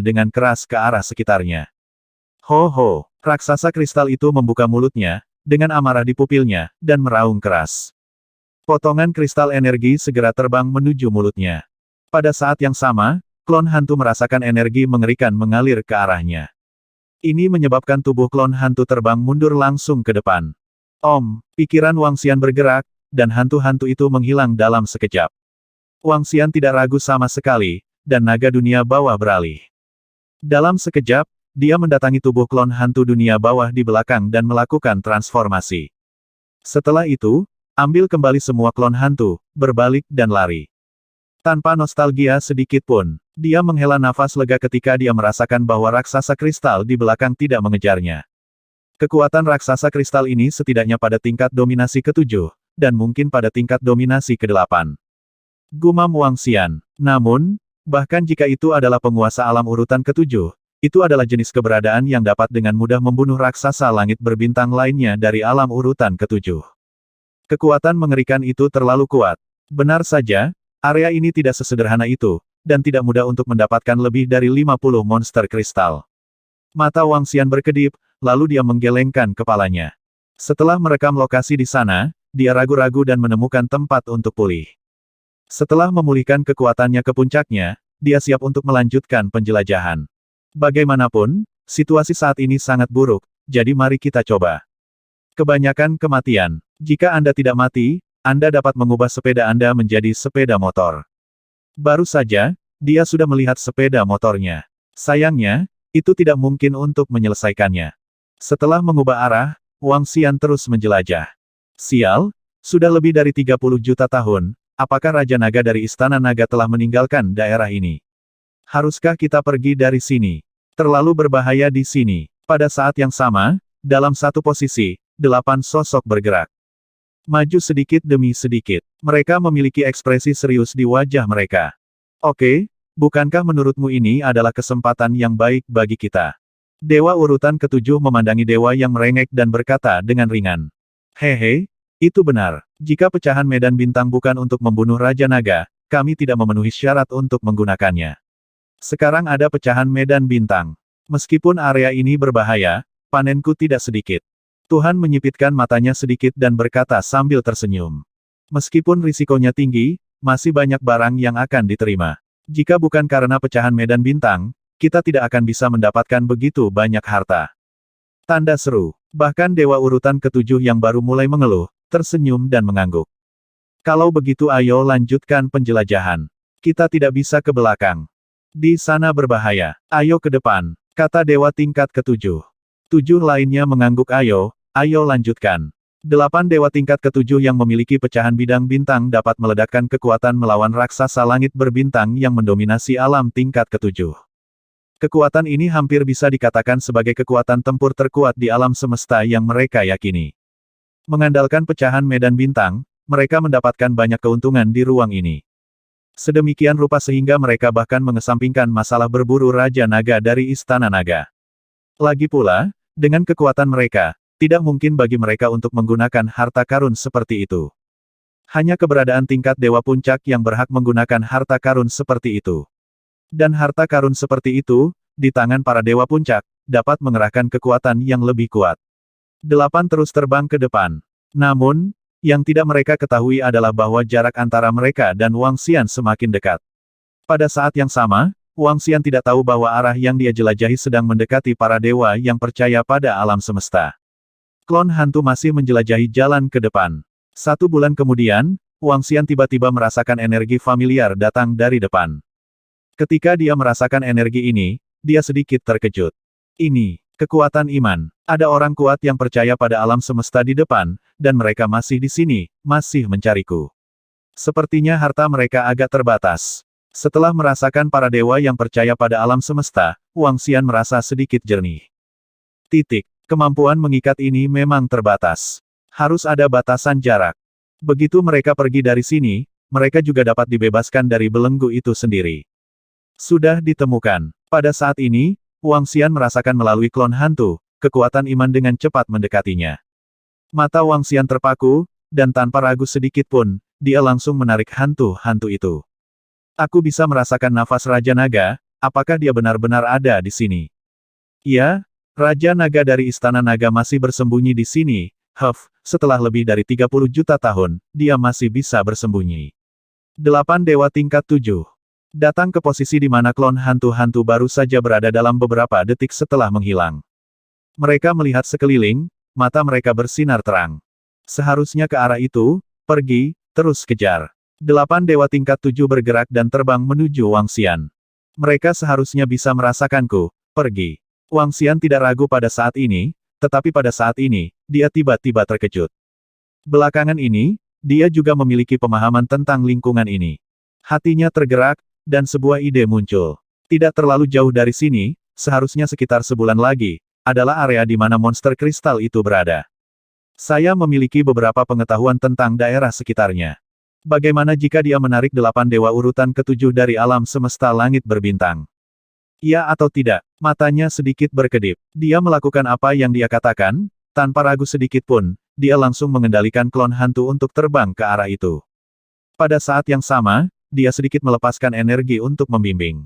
dengan keras ke arah sekitarnya. Ho ho, raksasa kristal itu membuka mulutnya, dengan amarah di pupilnya, dan meraung keras. Potongan kristal energi segera terbang menuju mulutnya. Pada saat yang sama, klon hantu merasakan energi mengerikan mengalir ke arahnya. Ini menyebabkan tubuh klon hantu terbang mundur langsung ke depan. Pikiran Wang Xian bergerak, dan hantu-hantu itu menghilang dalam sekejap. Wang Xian tidak ragu sama sekali, dan naga dunia bawah beralih. Dalam sekejap, dia mendatangi tubuh klon hantu dunia bawah di belakang dan melakukan transformasi. Setelah itu, ambil kembali semua klon hantu, berbalik dan lari. Tanpa nostalgia sedikit pun, dia menghela nafas lega ketika dia merasakan bahwa raksasa kristal di belakang tidak mengejarnya. Kekuatan raksasa kristal ini setidaknya pada tingkat dominasi ke-7, dan mungkin pada tingkat dominasi ke-8. Gumam Wang Xian. Namun, bahkan jika itu adalah penguasa alam urutan ke-7, itu adalah jenis keberadaan yang dapat dengan mudah membunuh raksasa langit berbintang lainnya dari alam urutan ke-7. Kekuatan mengerikan itu terlalu kuat. Benar saja, area ini tidak sesederhana itu, dan tidak mudah untuk mendapatkan lebih dari 50 monster kristal. Mata Wang Xian berkedip, lalu dia menggelengkan kepalanya. Setelah merekam lokasi di sana, dia ragu-ragu dan menemukan tempat untuk pulih. Setelah memulihkan kekuatannya ke puncaknya, dia siap untuk melanjutkan penjelajahan. Bagaimanapun, situasi saat ini sangat buruk, jadi mari kita coba. Kebanyakan kematian. Jika Anda tidak mati, Anda dapat mengubah sepeda Anda menjadi sepeda motor. Baru saja, dia sudah melihat sepeda motornya. Sayangnya, itu tidak mungkin untuk menyelesaikannya. Setelah mengubah arah, Wang Xian terus menjelajah. Sial, sudah lebih dari 30 juta tahun, apakah Raja Naga dari Istana Naga telah meninggalkan daerah ini? Haruskah kita pergi dari sini? Terlalu berbahaya di sini. Pada saat yang sama, dalam satu posisi, 8 sosok bergerak. Maju sedikit demi sedikit. Mereka memiliki ekspresi serius di wajah mereka. Oke, bukankah menurutmu ini adalah kesempatan yang baik bagi kita? Dewa urutan ke-7 memandangi dewa yang merengek dan berkata dengan ringan. Hehe, itu benar. Jika pecahan medan bintang bukan untuk membunuh Raja Naga, kami tidak memenuhi syarat untuk menggunakannya. Sekarang ada pecahan medan bintang. Meskipun area ini berbahaya, panenku tidak sedikit. Tuhan menyipitkan matanya sedikit dan berkata sambil tersenyum. Meskipun risikonya tinggi, masih banyak barang yang akan diterima. Jika bukan karena pecahan medan bintang, kita tidak akan bisa mendapatkan begitu banyak harta. Tanda seru. Bahkan dewa urutan ke-7 yang baru mulai mengeluh, tersenyum dan mengangguk. Kalau begitu ayo lanjutkan penjelajahan. Kita tidak bisa ke belakang. Di sana berbahaya. Ayo ke depan, kata dewa tingkat ke-7. 7 lainnya mengangguk ayo lanjutkan. 8 dewa tingkat ke-7 yang memiliki pecahan bidang bintang dapat meledakkan kekuatan melawan raksasa langit berbintang yang mendominasi alam tingkat ke-7. Kekuatan ini hampir bisa dikatakan sebagai kekuatan tempur terkuat di alam semesta yang mereka yakini. Mengandalkan pecahan medan bintang, mereka mendapatkan banyak keuntungan di ruang ini. Sedemikian rupa sehingga mereka bahkan mengesampingkan masalah berburu Raja Naga dari Istana Naga. Lagi pula, dengan kekuatan mereka, tidak mungkin bagi mereka untuk menggunakan harta karun seperti itu. Hanya keberadaan tingkat Dewa Puncak yang berhak menggunakan harta karun seperti itu. Dan harta karun seperti itu, di tangan para Dewa Puncak, dapat mengerahkan kekuatan yang lebih kuat. 8 terus terbang ke depan. Namun, yang tidak mereka ketahui adalah bahwa jarak antara mereka dan Wang Xian semakin dekat. Pada saat yang sama, Wang Xian tidak tahu bahwa arah yang dia jelajahi sedang mendekati para dewa yang percaya pada alam semesta. Klon hantu masih menjelajahi jalan ke depan. 1 bulan kemudian, Wang Xian tiba-tiba merasakan energi familiar datang dari depan. Ketika dia merasakan energi ini, dia sedikit terkejut. Ini, kekuatan iman. Ada orang kuat yang percaya pada alam semesta di depan, dan mereka masih di sini, masih mencariku. Sepertinya harta mereka agak terbatas. Setelah merasakan para dewa yang percaya pada alam semesta, Wang Xian merasa sedikit jernih. Kemampuan mengikat ini memang terbatas. Harus ada batasan jarak. Begitu mereka pergi dari sini, mereka juga dapat dibebaskan dari belenggu itu sendiri. Sudah ditemukan. Pada saat ini, Wang Xian merasakan melalui klon hantu, kekuatan iman dengan cepat mendekatinya. Mata Wang Xian terpaku, dan tanpa ragu sedikit pun, dia langsung menarik hantu-hantu itu. Aku bisa merasakan nafas Raja Naga, apakah dia benar-benar ada di sini? Iya, Raja Naga dari Istana Naga masih bersembunyi di sini. Setelah lebih dari 30 juta tahun, dia masih bisa bersembunyi. 8 Dewa Tingkat 7 datang ke posisi di mana klon hantu-hantu baru saja berada dalam beberapa detik setelah menghilang. Mereka melihat sekeliling, mata mereka bersinar terang. Seharusnya ke arah itu, pergi, terus kejar. 8 Dewa Tingkat 7 bergerak dan terbang menuju Wang Xian. Mereka seharusnya bisa merasakanku, pergi. Wang Xian tidak ragu pada saat ini, tetapi pada saat ini, dia tiba-tiba terkejut. Belakangan ini, dia juga memiliki pemahaman tentang lingkungan ini. Hatinya tergerak, dan sebuah ide muncul. Tidak terlalu jauh dari sini, seharusnya sekitar sebulan lagi, adalah area di mana monster kristal itu berada. Saya memiliki beberapa pengetahuan tentang daerah sekitarnya. Bagaimana jika dia menarik 8 dewa urutan ke-7 dari alam semesta langit berbintang? Ya atau tidak? Matanya sedikit berkedip. Dia melakukan apa yang dia katakan, tanpa ragu sedikit pun, dia langsung mengendalikan klon hantu untuk terbang ke arah itu. Pada saat yang sama, dia sedikit melepaskan energi untuk membimbing.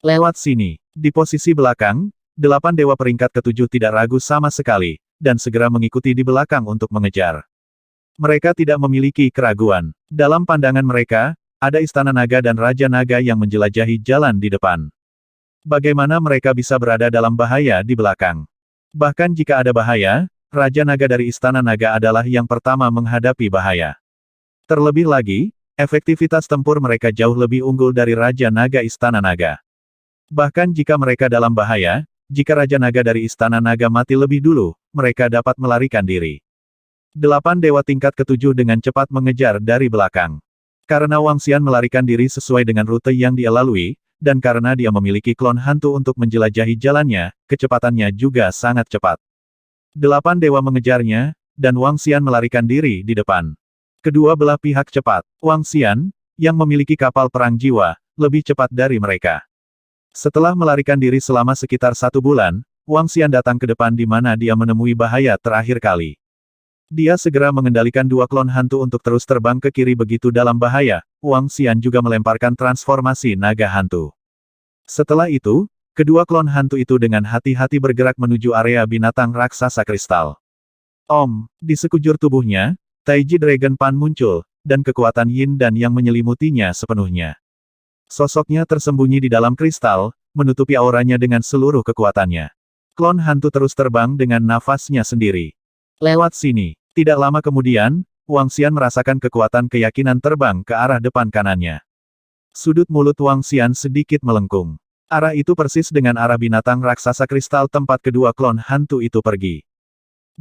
Lewat sini, di posisi belakang, 8 dewa peringkat ke-7 tidak ragu sama sekali, dan segera mengikuti di belakang untuk mengejar. Mereka tidak memiliki keraguan. Dalam pandangan mereka, ada Istana Naga dan Raja Naga yang menjelajahi jalan di depan. Bagaimana mereka bisa berada dalam bahaya di belakang? Bahkan jika ada bahaya, Raja Naga dari Istana Naga adalah yang pertama menghadapi bahaya. Terlebih lagi, efektivitas tempur mereka jauh lebih unggul dari Raja Naga Istana Naga. Bahkan jika mereka dalam bahaya, jika Raja Naga dari Istana Naga mati lebih dulu, mereka dapat melarikan diri. 8 dewa tingkat ke-7 dengan cepat mengejar dari belakang. Karena Wang Xian melarikan diri sesuai dengan rute yang dia lalui, dan karena dia memiliki klon hantu untuk menjelajahi jalannya, kecepatannya juga sangat cepat. 8 dewa mengejarnya, dan Wang Xian melarikan diri di depan. Kedua belah pihak cepat. Wang Xian, yang memiliki kapal perang jiwa, lebih cepat dari mereka. Setelah melarikan diri selama sekitar 1 bulan, Wang Xian datang ke depan di mana dia menemui bahaya terakhir kali. Dia segera mengendalikan 2 klon hantu untuk terus terbang ke kiri begitu dalam bahaya. Wang Xian juga melemparkan transformasi naga hantu. Setelah itu, kedua klon hantu itu dengan hati-hati bergerak menuju area binatang raksasa kristal. Di sekujur tubuhnya, Taiji Dragon Pan muncul, dan kekuatan Yin dan yang menyelimutinya sepenuhnya. Sosoknya tersembunyi di dalam kristal, menutupi auranya dengan seluruh kekuatannya. Klon hantu terus terbang dengan nafasnya sendiri. Lewat sini. Tidak lama kemudian, Wang Xian merasakan kekuatan keyakinan terbang ke arah depan kanannya. Sudut mulut Wang Xian sedikit melengkung. Arah itu persis dengan arah binatang raksasa kristal tempat kedua klon hantu itu pergi.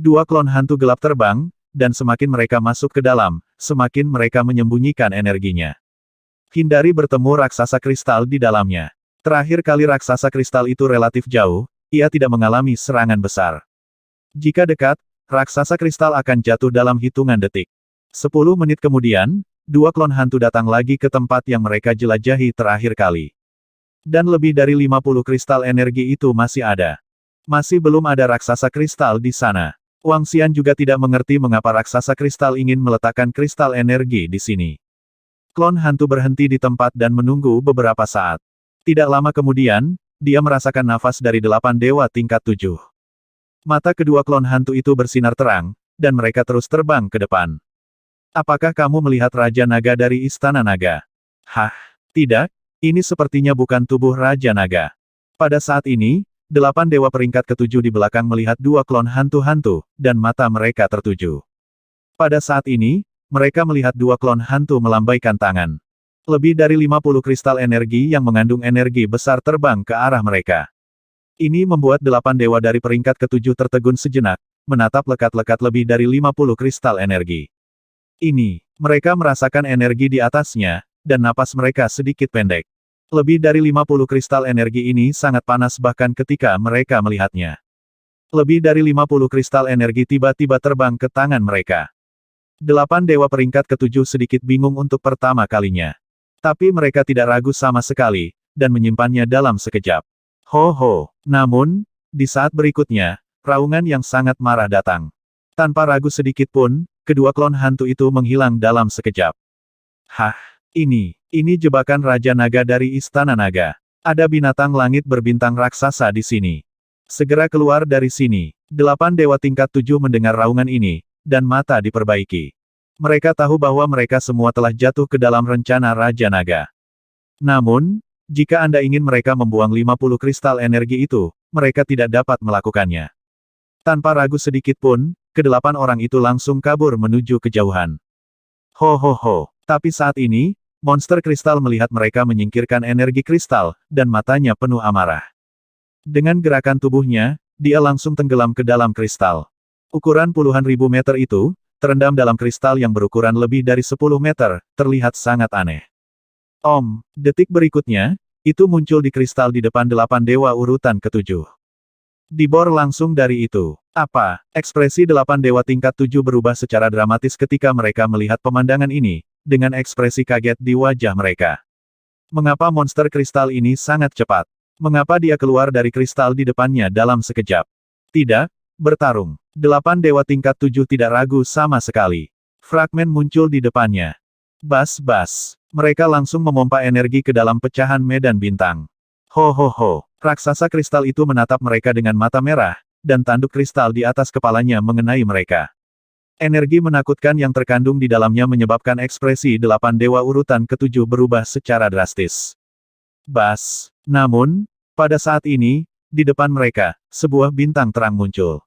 2 klon hantu gelap terbang, dan semakin mereka masuk ke dalam, semakin mereka menyembunyikan energinya. Hindari bertemu raksasa kristal di dalamnya. Terakhir kali raksasa kristal itu relatif jauh, ia tidak mengalami serangan besar. Jika dekat, raksasa kristal akan jatuh dalam hitungan detik. 10 menit kemudian, 2 klon hantu datang lagi ke tempat yang mereka jelajahi terakhir kali. Dan lebih dari 50 kristal energi itu masih ada. Masih belum ada raksasa kristal di sana. Wang Xian juga tidak mengerti mengapa raksasa kristal ingin meletakkan kristal energi di sini. Klon hantu berhenti di tempat dan menunggu beberapa saat. Tidak lama kemudian, dia merasakan nafas dari 8 dewa tingkat 7. Mata kedua klon hantu itu bersinar terang, dan mereka terus terbang ke depan. Apakah kamu melihat Raja Naga dari Istana Naga? Hah? Tidak, ini sepertinya bukan tubuh Raja Naga. Pada saat ini, 8 dewa peringkat ke-7 di belakang melihat 2 klon hantu-hantu, dan mata mereka tertuju. Pada saat ini, mereka melihat 2 klon hantu melambaikan tangan. Lebih dari 50 kristal energi yang mengandung energi besar terbang ke arah mereka. Ini membuat 8 dewa dari peringkat ke-7 tertegun sejenak, menatap lekat-lekat lebih dari 50 kristal energi. Ini, mereka merasakan energi di atasnya, dan napas mereka sedikit pendek. Lebih dari 50 kristal energi ini sangat panas bahkan ketika mereka melihatnya. Lebih dari 50 kristal energi tiba-tiba terbang ke tangan mereka. 8 dewa peringkat ke-7 sedikit bingung untuk pertama kalinya. Tapi mereka tidak ragu sama sekali, dan menyimpannya dalam sekejap. Namun, di saat berikutnya, raungan yang sangat marah datang. Tanpa ragu sedikit pun, kedua klon hantu itu menghilang dalam sekejap. Ini jebakan Raja Naga dari Istana Naga. Ada binatang langit berbintang raksasa di sini. Segera keluar dari sini. 8 dewa tingkat 7 mendengar raungan ini, dan mata diperbaiki. Mereka tahu bahwa mereka semua telah jatuh ke dalam rencana Raja Naga. Namun, jika Anda ingin mereka membuang 50 kristal energi itu, mereka tidak dapat melakukannya. Tanpa ragu sedikit pun, kedelapan orang itu langsung kabur menuju kejauhan. Ho ho ho. Tapi saat ini, monster kristal melihat mereka menyingkirkan energi kristal, dan matanya penuh amarah. Dengan gerakan tubuhnya, dia langsung tenggelam ke dalam kristal. Ukuran puluhan ribu meter itu, terendam dalam kristal yang berukuran lebih dari 10 meter, terlihat sangat aneh. Detik berikutnya, itu muncul di kristal di depan 8 dewa urutan ke-7. Dibor langsung dari itu. Apa? Ekspresi 8 dewa tingkat 7 berubah secara dramatis ketika mereka melihat pemandangan ini, dengan ekspresi kaget di wajah mereka. Mengapa monster kristal ini sangat cepat? Mengapa dia keluar dari kristal di depannya dalam sekejap? Tidak, bertarung. 8 dewa tingkat 7 tidak ragu sama sekali. Fragmen muncul di depannya. Bas. Mereka langsung memompa energi ke dalam pecahan medan bintang. Ho ho ho. Raksasa kristal itu menatap mereka dengan mata merah, dan tanduk kristal di atas kepalanya mengenai mereka. Energi menakutkan yang terkandung di dalamnya menyebabkan ekspresi 8 dewa urutan ke-7 berubah secara drastis. Bas. Namun, pada saat ini, di depan mereka, sebuah bintang terang muncul.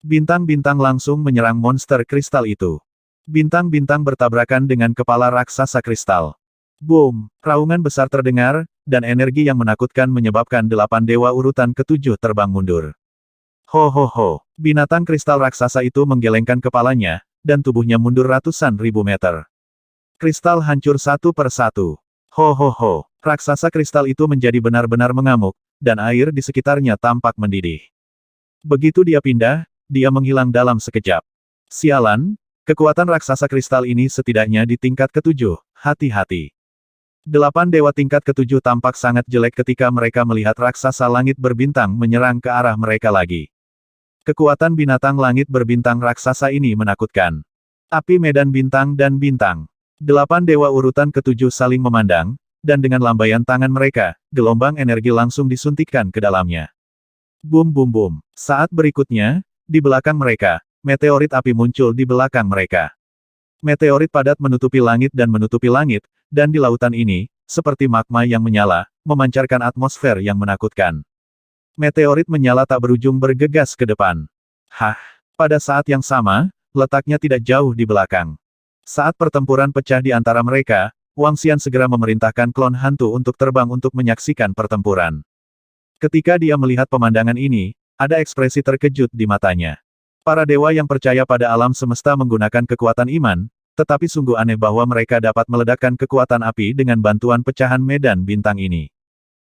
Bintang-bintang langsung menyerang monster kristal itu. Bintang-bintang bertabrakan dengan kepala raksasa kristal. Boom! Raungan besar terdengar, dan energi yang menakutkan menyebabkan 8 dewa urutan ke-7 terbang mundur. Ho ho ho! Binatang kristal raksasa itu menggelengkan kepalanya, dan tubuhnya mundur ratusan ribu meter. Kristal hancur satu per satu. Ho ho ho! Raksasa kristal itu menjadi benar-benar mengamuk, dan air di sekitarnya tampak mendidih. Begitu dia pindah, dia menghilang dalam sekejap. Sialan, kekuatan raksasa kristal ini setidaknya di tingkat ke-7, hati-hati. 8 dewa tingkat ke-7 tampak sangat jelek ketika mereka melihat raksasa langit berbintang menyerang ke arah mereka lagi. Kekuatan binatang langit berbintang raksasa ini menakutkan. Api medan bintang dan bintang. 8 dewa urutan ke-7 saling memandang, dan dengan lambaian tangan mereka, gelombang energi langsung disuntikkan ke dalamnya. Boom boom boom. Saat berikutnya, di belakang mereka, meteorit api muncul di belakang mereka. Meteorit padat menutupi langit, dan di lautan ini, seperti magma yang menyala, memancarkan atmosfer yang menakutkan. Meteorit menyala tak berujung bergegas ke depan. Pada saat yang sama, letaknya tidak jauh di belakang. Saat pertempuran pecah di antara mereka, Wang Xian segera memerintahkan klon hantu untuk terbang untuk menyaksikan pertempuran. Ketika dia melihat pemandangan ini, ada ekspresi terkejut di matanya. Para dewa yang percaya pada alam semesta menggunakan kekuatan iman, tetapi sungguh aneh bahwa mereka dapat meledakkan kekuatan api dengan bantuan pecahan medan bintang ini.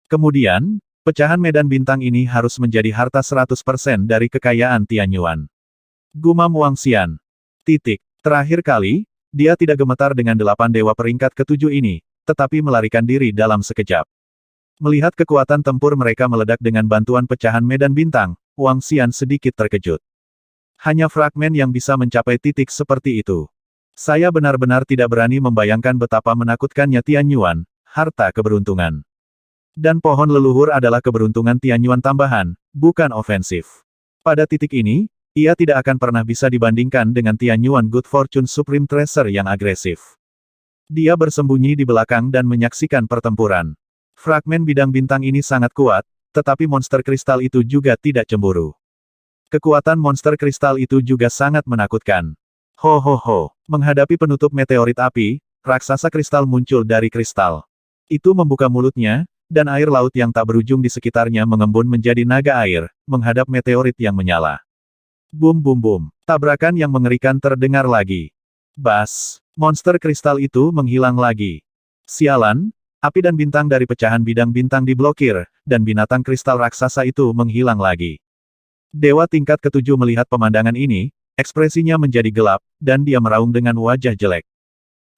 Kemudian, pecahan medan bintang ini harus menjadi harta 100% dari kekayaan Tianyuan. Gumam Wang Xian. Terakhir kali, dia tidak gemetar dengan 8 dewa peringkat ke-7 ini, tetapi melarikan diri dalam sekejap. Melihat kekuatan tempur mereka meledak dengan bantuan pecahan medan bintang, Wang Xian sedikit terkejut. Hanya fragmen yang bisa mencapai titik seperti itu. Saya benar-benar tidak berani membayangkan betapa menakutkannya Tianyuan, harta keberuntungan. Dan pohon leluhur adalah keberuntungan Tianyuan tambahan, bukan ofensif. Pada titik ini, ia tidak akan pernah bisa dibandingkan dengan Tianyuan Good Fortune Supreme Treasure yang agresif. Dia bersembunyi di belakang dan menyaksikan pertempuran. Fragmen bidang bintang ini sangat kuat, tetapi monster kristal itu juga tidak cemburu. Kekuatan monster kristal itu juga sangat menakutkan. Ho ho ho, menghadapi penutup meteorit api, raksasa kristal muncul dari kristal. Itu membuka mulutnya, dan air laut yang tak berujung di sekitarnya mengembun menjadi naga air, menghadap meteorit yang menyala. Boom boom boom. Tabrakan yang mengerikan terdengar lagi. Bas. Monster kristal itu menghilang lagi. Sialan, api dan bintang dari pecahan bidang bintang diblokir, dan binatang kristal raksasa itu menghilang lagi. Dewa tingkat ke-7 melihat pemandangan ini, ekspresinya menjadi gelap, dan dia meraung dengan wajah jelek.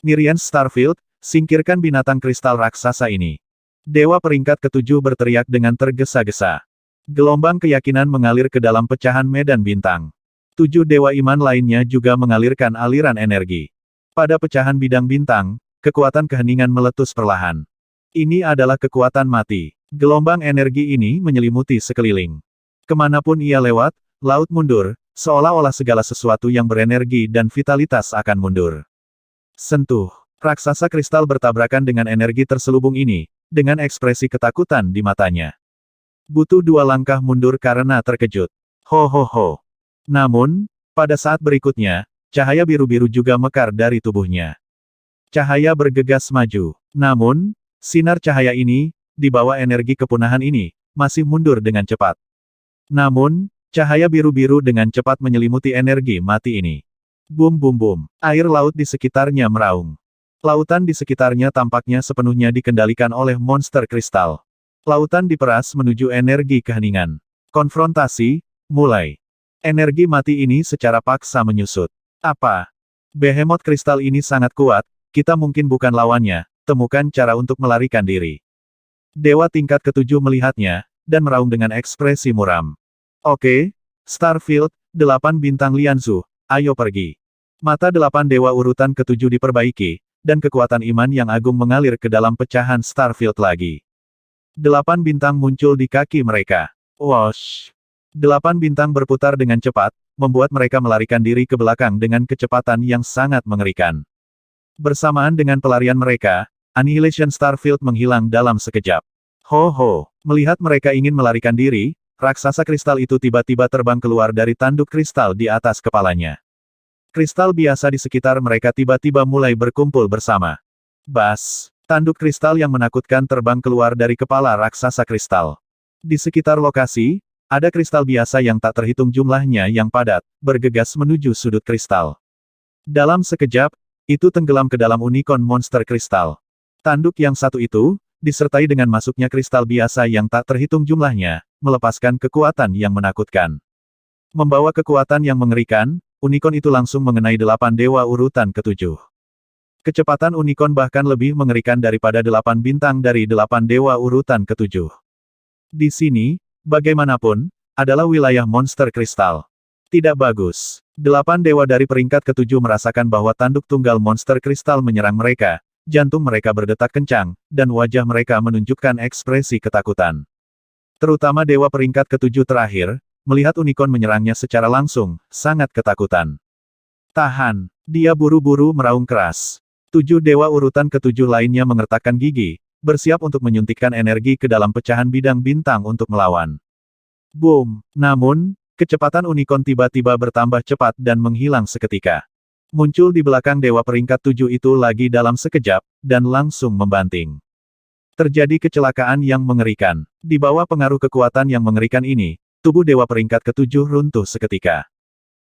Miriam Starfield, singkirkan binatang kristal raksasa ini. Dewa peringkat ke-7 berteriak dengan tergesa-gesa. Gelombang keyakinan mengalir ke dalam pecahan medan bintang. 7 dewa iman lainnya juga mengalirkan aliran energi. Pada pecahan bidang bintang, kekuatan keheningan meletus perlahan. Ini adalah kekuatan mati. Gelombang energi ini menyelimuti sekeliling. Kemanapun ia lewat, laut mundur, seolah-olah segala sesuatu yang berenergi dan vitalitas akan mundur. Sentuh. Raksasa kristal bertabrakan dengan energi terselubung ini, dengan ekspresi ketakutan di matanya. Butuh 2 langkah mundur karena terkejut. Ho ho ho. Namun, pada saat berikutnya, cahaya biru-biru juga mekar dari tubuhnya. Cahaya bergegas maju. Namun, sinar cahaya ini, di bawah energi kepunahan ini, masih mundur dengan cepat. Namun, cahaya biru-biru dengan cepat menyelimuti energi mati ini. Bum bum bum. Air laut di sekitarnya meraung. Lautan di sekitarnya tampaknya sepenuhnya dikendalikan oleh monster kristal. Lautan diperas menuju energi keheningan. Konfrontasi, mulai. Energi mati ini secara paksa menyusut. Apa? Behemoth kristal ini sangat kuat, kita mungkin bukan lawannya, temukan cara untuk melarikan diri. Dewa tingkat ke-7 melihatnya, dan meraung dengan ekspresi muram. Oke, Starfield, 8 bintang Lianzu, ayo pergi. Mata 8 dewa urutan ke-7 diperbaiki, dan kekuatan iman yang agung mengalir ke dalam pecahan Starfield lagi. 8 bintang muncul di kaki mereka. Wosh! 8 bintang berputar dengan cepat, membuat mereka melarikan diri ke belakang dengan kecepatan yang sangat mengerikan. Bersamaan dengan pelarian mereka, Annihilation Starfield menghilang dalam sekejap. Ho ho! Melihat mereka ingin melarikan diri, raksasa kristal itu tiba-tiba terbang keluar dari tanduk kristal di atas kepalanya. Kristal biasa di sekitar mereka tiba-tiba mulai berkumpul bersama. Bas! Tanduk kristal yang menakutkan terbang keluar dari kepala raksasa kristal. Di sekitar lokasi, ada kristal biasa yang tak terhitung jumlahnya yang padat, bergegas menuju sudut kristal. Dalam sekejap, itu tenggelam ke dalam unicorn monster kristal. Tanduk yang satu itu, disertai dengan masuknya kristal biasa yang tak terhitung jumlahnya, melepaskan kekuatan yang menakutkan. Membawa kekuatan yang mengerikan, unicorn itu langsung mengenai 8 dewa urutan ke-7. Kecepatan unicorn bahkan lebih mengerikan daripada 8 bintang dari 8 dewa urutan ke-7. Di sini, bagaimanapun, adalah wilayah monster kristal. Tidak bagus. 8 dewa dari peringkat ke-7 merasakan bahwa tanduk tunggal monster kristal menyerang mereka, jantung mereka berdetak kencang, dan wajah mereka menunjukkan ekspresi ketakutan. Terutama dewa peringkat ke-7 terakhir, melihat unicorn menyerangnya secara langsung, sangat ketakutan. Tahan! Dia buru-buru meraung keras. 7 dewa urutan ke-7 lainnya mengertakkan gigi, bersiap untuk menyuntikkan energi ke dalam pecahan bidang bintang untuk melawan. Boom! Namun, kecepatan unicorn tiba-tiba bertambah cepat dan menghilang seketika. Muncul di belakang dewa peringkat 7 itu lagi dalam sekejap, dan langsung membanting. Terjadi kecelakaan yang mengerikan. Di bawah pengaruh kekuatan yang mengerikan ini, tubuh dewa peringkat ke-7 runtuh seketika.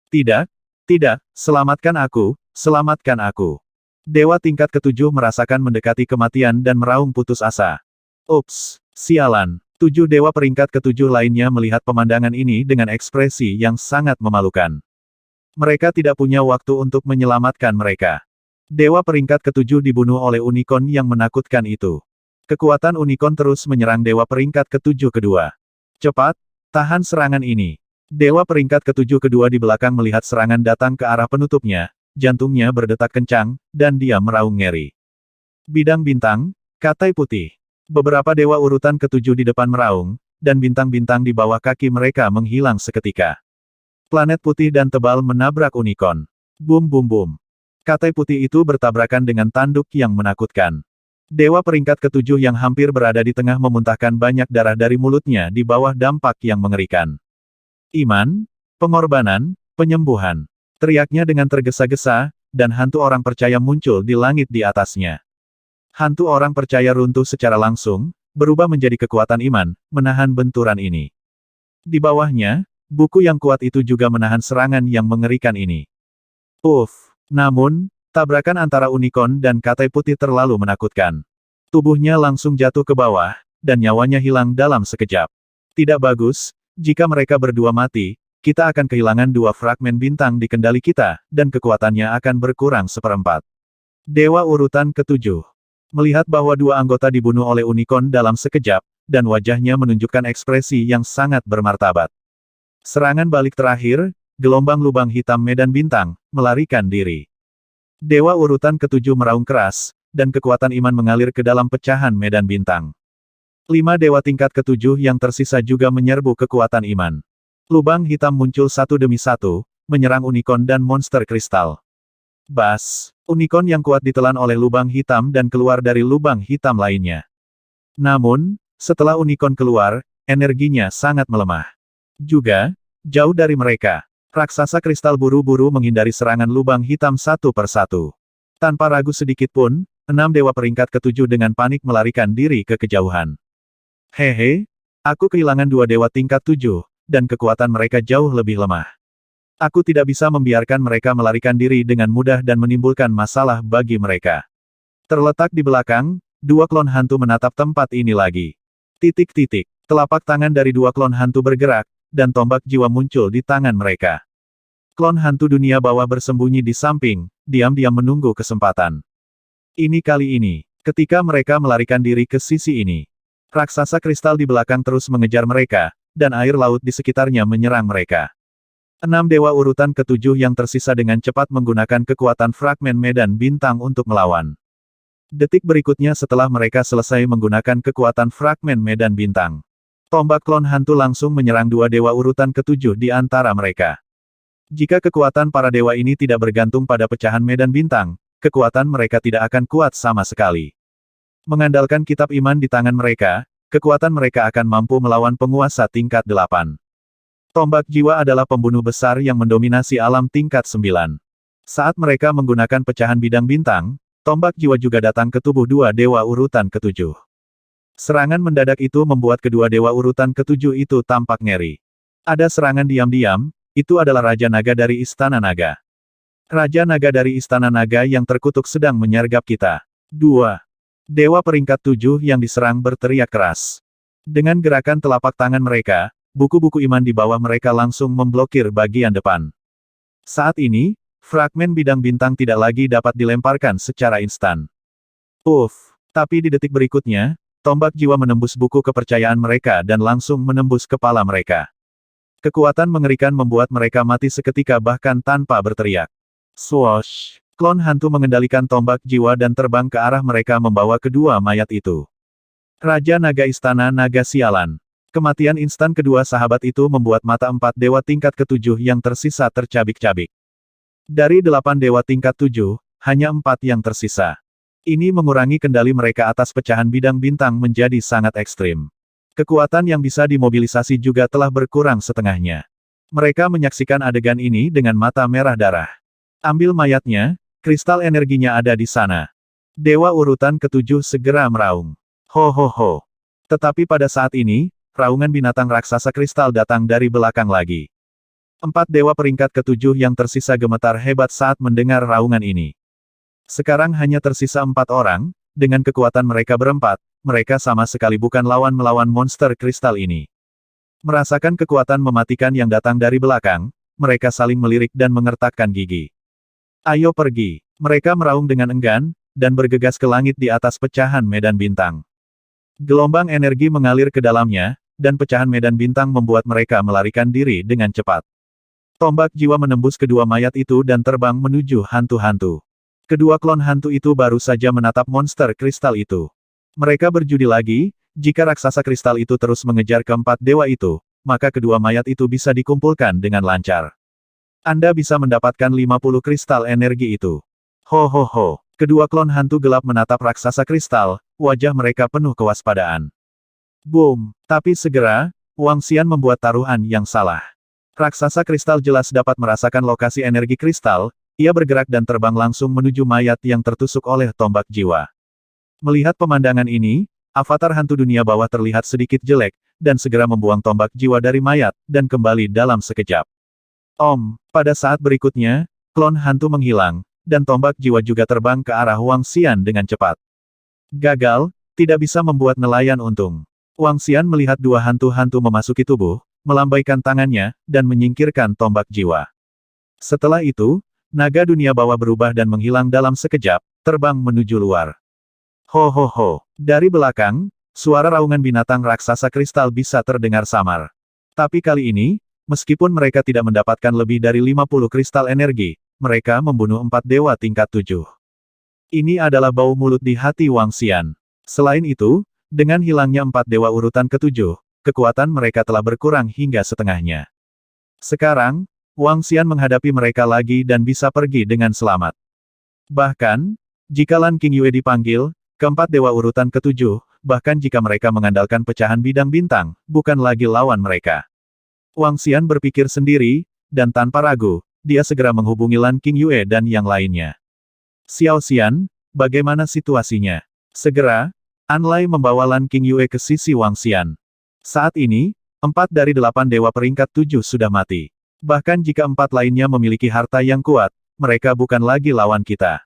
Tidak, tidak, selamatkan aku, selamatkan aku. Dewa tingkat ke-7 merasakan mendekati kematian dan meraung putus asa. Ups, sialan. 7 dewa peringkat ke-7 lainnya melihat pemandangan ini dengan ekspresi yang sangat memalukan. Mereka tidak punya waktu untuk menyelamatkan mereka. Dewa peringkat ke-7 dibunuh oleh unicorn yang menakutkan itu. Kekuatan unicorn terus menyerang dewa peringkat ke-7 kedua. Cepat, tahan serangan ini. Dewa peringkat ke-7 kedua di belakang melihat serangan datang ke arah penutupnya, jantungnya berdetak kencang, dan dia meraung ngeri. Bidang bintang, katai putih. Beberapa dewa urutan ke-7 di depan meraung, dan bintang-bintang di bawah kaki mereka menghilang seketika. Planet putih dan tebal menabrak unicorn. Bum bum bum. Katai putih itu bertabrakan dengan tanduk yang menakutkan. Dewa peringkat ke-7 yang hampir berada di tengah memuntahkan banyak darah dari mulutnya di bawah dampak yang mengerikan. Iman, pengorbanan, penyembuhan. Teriaknya dengan tergesa-gesa, dan hantu orang percaya muncul di langit di atasnya. Hantu orang percaya runtuh secara langsung, berubah menjadi kekuatan iman, menahan benturan ini. Di bawahnya, buku yang kuat itu juga menahan serangan yang mengerikan ini. Namun, tabrakan antara unicorn dan katai putih terlalu menakutkan. Tubuhnya langsung jatuh ke bawah, dan nyawanya hilang dalam sekejap. Tidak bagus, jika mereka berdua mati, kita akan kehilangan 2 fragmen bintang di kendali kita, dan kekuatannya akan berkurang seperempat. Dewa urutan ke-7 melihat bahwa 2 anggota dibunuh oleh unicorn dalam sekejap, dan wajahnya menunjukkan ekspresi yang sangat bermartabat. Serangan balik terakhir, gelombang lubang hitam medan bintang, melarikan diri. Dewa urutan ke-7 meraung keras, dan kekuatan iman mengalir ke dalam pecahan medan bintang. 5 dewa tingkat ketujuh yang tersisa juga menyerbu kekuatan iman. Lubang hitam muncul satu demi satu, menyerang unicorn dan monster kristal. Bas! Unicorn yang kuat ditelan oleh lubang hitam dan keluar dari lubang hitam lainnya. Namun, setelah unicorn keluar, energinya sangat melemah. Juga, jauh dari mereka, raksasa kristal buru-buru menghindari serangan lubang hitam satu persatu. Tanpa ragu sedikit pun, 6 dewa peringkat ketujuh dengan panik melarikan diri ke kejauhan. Hehe, aku kehilangan 2 dewa tingkat 7, dan kekuatan mereka jauh lebih lemah. Aku tidak bisa membiarkan mereka melarikan diri dengan mudah dan menimbulkan masalah bagi mereka. Terletak di belakang, 2 klon hantu menatap tempat ini lagi. Titik-titik, telapak tangan dari 2 klon hantu bergerak, dan tombak jiwa muncul di tangan mereka. Klon hantu dunia bawah bersembunyi di samping, diam-diam menunggu kesempatan. Kali ini, ketika mereka melarikan diri ke sisi ini. Raksasa kristal di belakang terus mengejar mereka, dan air laut di sekitarnya menyerang mereka. 6 dewa urutan ketujuh yang tersisa dengan cepat menggunakan kekuatan fragmen medan bintang untuk melawan. Detik berikutnya setelah mereka selesai menggunakan kekuatan fragmen medan bintang. Tombak klon hantu langsung menyerang 2 dewa urutan ketujuh di antara mereka. Jika kekuatan para dewa ini tidak bergantung pada pecahan medan bintang, kekuatan mereka tidak akan kuat sama sekali. Mengandalkan kitab iman di tangan mereka, kekuatan mereka akan mampu melawan penguasa tingkat 8. Tombak jiwa adalah pembunuh besar yang mendominasi alam tingkat 9. Saat mereka menggunakan pecahan bidang bintang, tombak jiwa juga datang ke tubuh 2 dewa urutan ketujuh. Serangan mendadak itu membuat kedua dewa urutan ketujuh itu tampak ngeri. Ada serangan diam-diam, itu adalah Raja Naga dari Istana Naga. Raja Naga dari Istana Naga yang terkutuk sedang menyergap kita. 2. Dewa peringkat 7 yang diserang berteriak keras. Dengan gerakan telapak tangan mereka, buku-buku iman di bawah mereka langsung memblokir bagian depan. Saat ini, fragmen bidang bintang tidak lagi dapat dilemparkan secara instan. Tapi di detik berikutnya, tombak jiwa menembus buku kepercayaan mereka dan langsung menembus kepala mereka. Kekuatan mengerikan membuat mereka mati seketika bahkan tanpa berteriak. Swoosh! Klon hantu mengendalikan tombak jiwa dan terbang ke arah mereka membawa kedua mayat itu. Raja Naga Istana Naga Sialan. Kematian instan kedua sahabat itu membuat mata 4 dewa tingkat ketujuh yang tersisa tercabik-cabik. Dari 8 dewa tingkat 7, hanya 4 yang tersisa. Ini mengurangi kendali mereka atas pecahan bidang bintang menjadi sangat ekstrim. Kekuatan yang bisa dimobilisasi juga telah berkurang setengahnya. Mereka menyaksikan adegan ini dengan mata merah darah. Ambil mayatnya, kristal energinya ada di sana. Dewa urutan ketujuh segera meraung. Ho ho ho. Tetapi pada saat ini, raungan binatang raksasa kristal datang dari belakang lagi. 4 dewa peringkat ketujuh yang tersisa gemetar hebat saat mendengar raungan ini. Sekarang hanya tersisa 4 orang, dengan kekuatan mereka berempat, mereka sama sekali bukan lawan melawan monster kristal ini. Merasakan kekuatan mematikan yang datang dari belakang, mereka saling melirik dan mengertakkan gigi. Ayo pergi, mereka meraung dengan enggan, dan bergegas ke langit di atas pecahan medan bintang. Gelombang energi mengalir ke dalamnya, dan pecahan medan bintang membuat mereka melarikan diri dengan cepat. Tombak jiwa menembus kedua mayat itu dan terbang menuju hantu-hantu. Kedua klon hantu itu baru saja menatap monster kristal itu. Mereka berjudi lagi, jika raksasa kristal itu terus mengejar keempat dewa itu, maka kedua mayat itu bisa dikumpulkan dengan lancar. Anda bisa mendapatkan 50 kristal energi itu. Ho ho ho. Kedua klon hantu gelap menatap raksasa kristal, wajah mereka penuh kewaspadaan. Boom! Tapi segera, Wang Xian membuat taruhan yang salah. Raksasa kristal jelas dapat merasakan lokasi energi kristal, ia bergerak dan terbang langsung menuju mayat yang tertusuk oleh tombak jiwa. Melihat pemandangan ini, avatar hantu dunia bawah terlihat sedikit jelek, dan segera membuang tombak jiwa dari mayat, dan kembali dalam sekejap. Pada saat berikutnya, klon hantu menghilang, dan tombak jiwa juga terbang ke arah Wang Xian dengan cepat. Gagal, tidak bisa membuat nelayan untung. Wang Xian melihat 2 hantu-hantu memasuki tubuh, melambaikan tangannya, dan menyingkirkan tombak jiwa. Setelah itu, naga dunia bawah berubah dan menghilang dalam sekejap, terbang menuju luar. Ho ho ho. Dari belakang, suara raungan binatang raksasa kristal bisa terdengar samar. Tapi kali ini, meskipun mereka tidak mendapatkan lebih dari 50 kristal energi, mereka membunuh 4 dewa tingkat 7. Ini adalah bau mulut di hati Wang Xian. Selain itu, dengan hilangnya 4 dewa urutan ketujuh, kekuatan mereka telah berkurang hingga setengahnya. Sekarang, Wang Xian menghadapi mereka lagi dan bisa pergi dengan selamat. Bahkan, jika Lan Qingyue dipanggil, keempat dewa urutan ketujuh, bahkan jika mereka mengandalkan pecahan bidang bintang, bukan lagi lawan mereka. Wang Xian berpikir sendiri, dan tanpa ragu, dia segera menghubungi Lan Qingyue dan yang lainnya. Xiao Xian, bagaimana situasinya? Segera, An Lai membawa Lan Qingyue ke sisi Wang Xian. Saat ini, 4 dari 8 dewa peringkat 7 sudah mati. Bahkan jika 4 lainnya memiliki harta yang kuat, mereka bukan lagi lawan kita.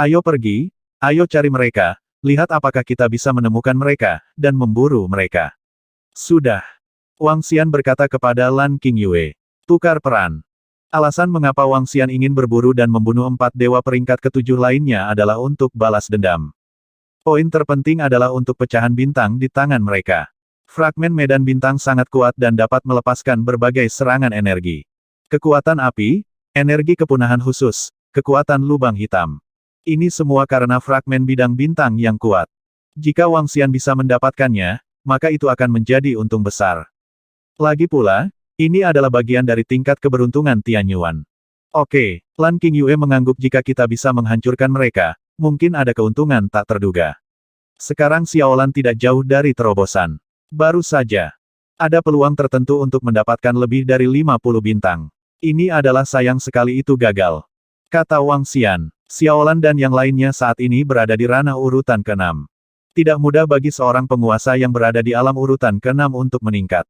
Ayo pergi, ayo cari mereka, lihat apakah kita bisa menemukan mereka, dan memburu mereka. Sudah. Wang Xian berkata kepada Lan Qingyue. Tukar peran. Alasan mengapa Wang Xian ingin berburu dan membunuh 4 dewa peringkat ketujuh lainnya adalah untuk balas dendam. Poin terpenting adalah untuk pecahan bintang di tangan mereka. Fragmen medan bintang sangat kuat dan dapat melepaskan berbagai serangan energi. Kekuatan api, energi kepunahan khusus, kekuatan lubang hitam. Ini semua karena fragmen bidang bintang yang kuat. Jika Wang Xian bisa mendapatkannya, maka itu akan menjadi untung besar. Lagi pula, ini adalah bagian dari tingkat keberuntungan Tian Yuan. Oke, Lan Qingyue mengangguk jika kita bisa menghancurkan mereka, mungkin ada keuntungan tak terduga. Sekarang Xiaolan tidak jauh dari terobosan. Baru saja. Ada peluang tertentu untuk mendapatkan lebih dari 50 bintang. Ini adalah sayang sekali itu gagal. Kata Wang Xian, Xiaolan dan yang lainnya saat ini berada di ranah urutan ke-6. Tidak mudah bagi seorang penguasa yang berada di alam urutan ke-6 untuk meningkat.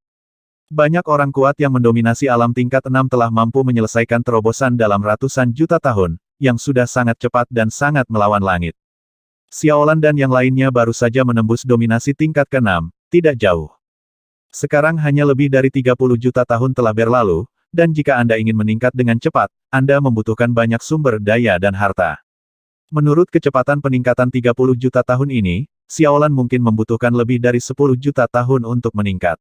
Banyak orang kuat yang mendominasi alam tingkat 6 telah mampu menyelesaikan terobosan dalam ratusan juta tahun, yang sudah sangat cepat dan sangat melawan langit. Xiaolan dan yang lainnya baru saja menembus dominasi tingkat ke-6, tidak jauh. Sekarang hanya lebih dari 30 juta tahun telah berlalu, dan jika Anda ingin meningkat dengan cepat, Anda membutuhkan banyak sumber daya dan harta. Menurut kecepatan peningkatan 30 juta tahun ini, Xiaolan mungkin membutuhkan lebih dari 10 juta tahun untuk meningkat.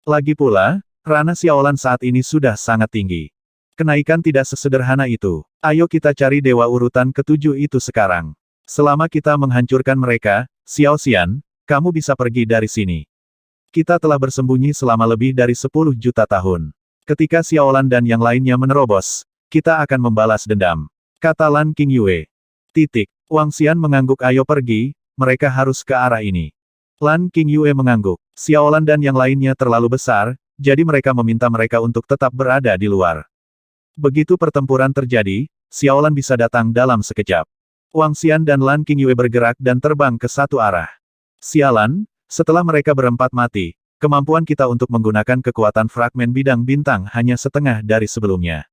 Lagi pula, ranah Xiaolan saat ini sudah sangat tinggi. Kenaikan tidak sesederhana itu. Ayo kita cari dewa urutan ketujuh itu sekarang. Selama kita menghancurkan mereka, Xiao Xian, kamu bisa pergi dari sini. Kita telah bersembunyi selama lebih dari 10 juta tahun. Ketika Xiaolan dan yang lainnya menerobos, kita akan membalas dendam. Kata Lan Qingyue. Wang Xian mengangguk ayo pergi, mereka harus ke arah ini. Lan Qingyue mengangguk. Xiaolan dan yang lainnya terlalu besar, jadi mereka meminta mereka untuk tetap berada di luar. Begitu pertempuran terjadi, Xiaolan bisa datang dalam sekejap. Wang Xian dan Lan Qingyue bergerak dan terbang ke satu arah. Sialan, setelah mereka berempat mati, kemampuan kita untuk menggunakan kekuatan fragmen bidang bintang hanya setengah dari sebelumnya.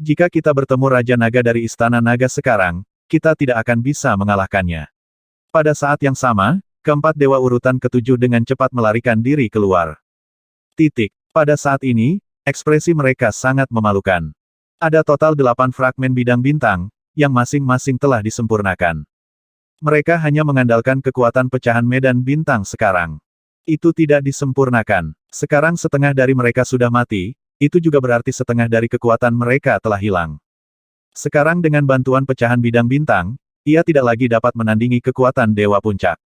Jika kita bertemu Raja Naga dari Istana Naga sekarang, kita tidak akan bisa mengalahkannya. Pada saat yang sama, keempat dewa urutan ketujuh dengan cepat melarikan diri keluar. Pada saat ini, ekspresi mereka sangat memalukan. Ada total 8 fragmen bidang bintang, yang masing-masing telah disempurnakan. Mereka hanya mengandalkan kekuatan pecahan medan bintang sekarang. Itu tidak disempurnakan. Sekarang setengah dari mereka sudah mati, itu juga berarti setengah dari kekuatan mereka telah hilang. Sekarang dengan bantuan pecahan bidang bintang, ia tidak lagi dapat menandingi kekuatan Dewa Puncak.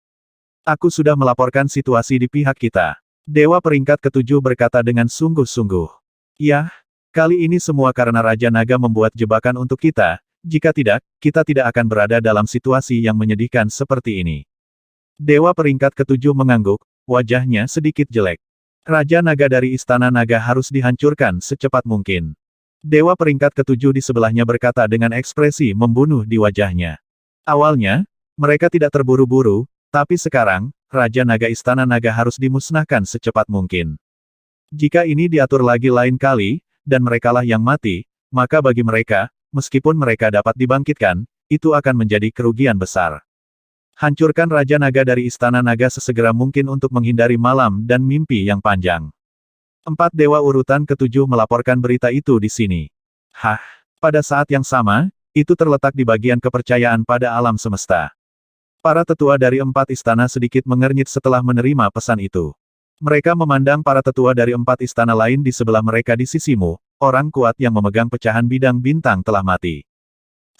Aku sudah melaporkan situasi di pihak kita. Dewa peringkat ketujuh berkata dengan sungguh-sungguh. Yah, kali ini semua karena Raja Naga membuat jebakan untuk kita, jika tidak, kita tidak akan berada dalam situasi yang menyedihkan seperti ini. Dewa peringkat ketujuh mengangguk, wajahnya sedikit jelek. Raja Naga dari Istana Naga harus dihancurkan secepat mungkin. Dewa peringkat ketujuh di sebelahnya berkata dengan ekspresi membunuh di wajahnya. Awalnya, mereka tidak terburu-buru, tapi sekarang, Raja Naga Istana Naga harus dimusnahkan secepat mungkin. Jika ini diatur lagi lain kali, dan merekalah yang mati, maka bagi mereka, meskipun mereka dapat dibangkitkan, itu akan menjadi kerugian besar. Hancurkan Raja Naga dari Istana Naga sesegera mungkin untuk menghindari malam dan mimpi yang panjang. 4 dewa urutan ketujuh melaporkan berita itu di sini. Hah, pada saat yang sama, itu terletak di bagian kepercayaan pada alam semesta. Para tetua dari 4 istana sedikit mengernyit setelah menerima pesan itu. Mereka memandang para tetua dari 4 istana lain di sebelah mereka di sisimu, orang kuat yang memegang pecahan bidang bintang telah mati.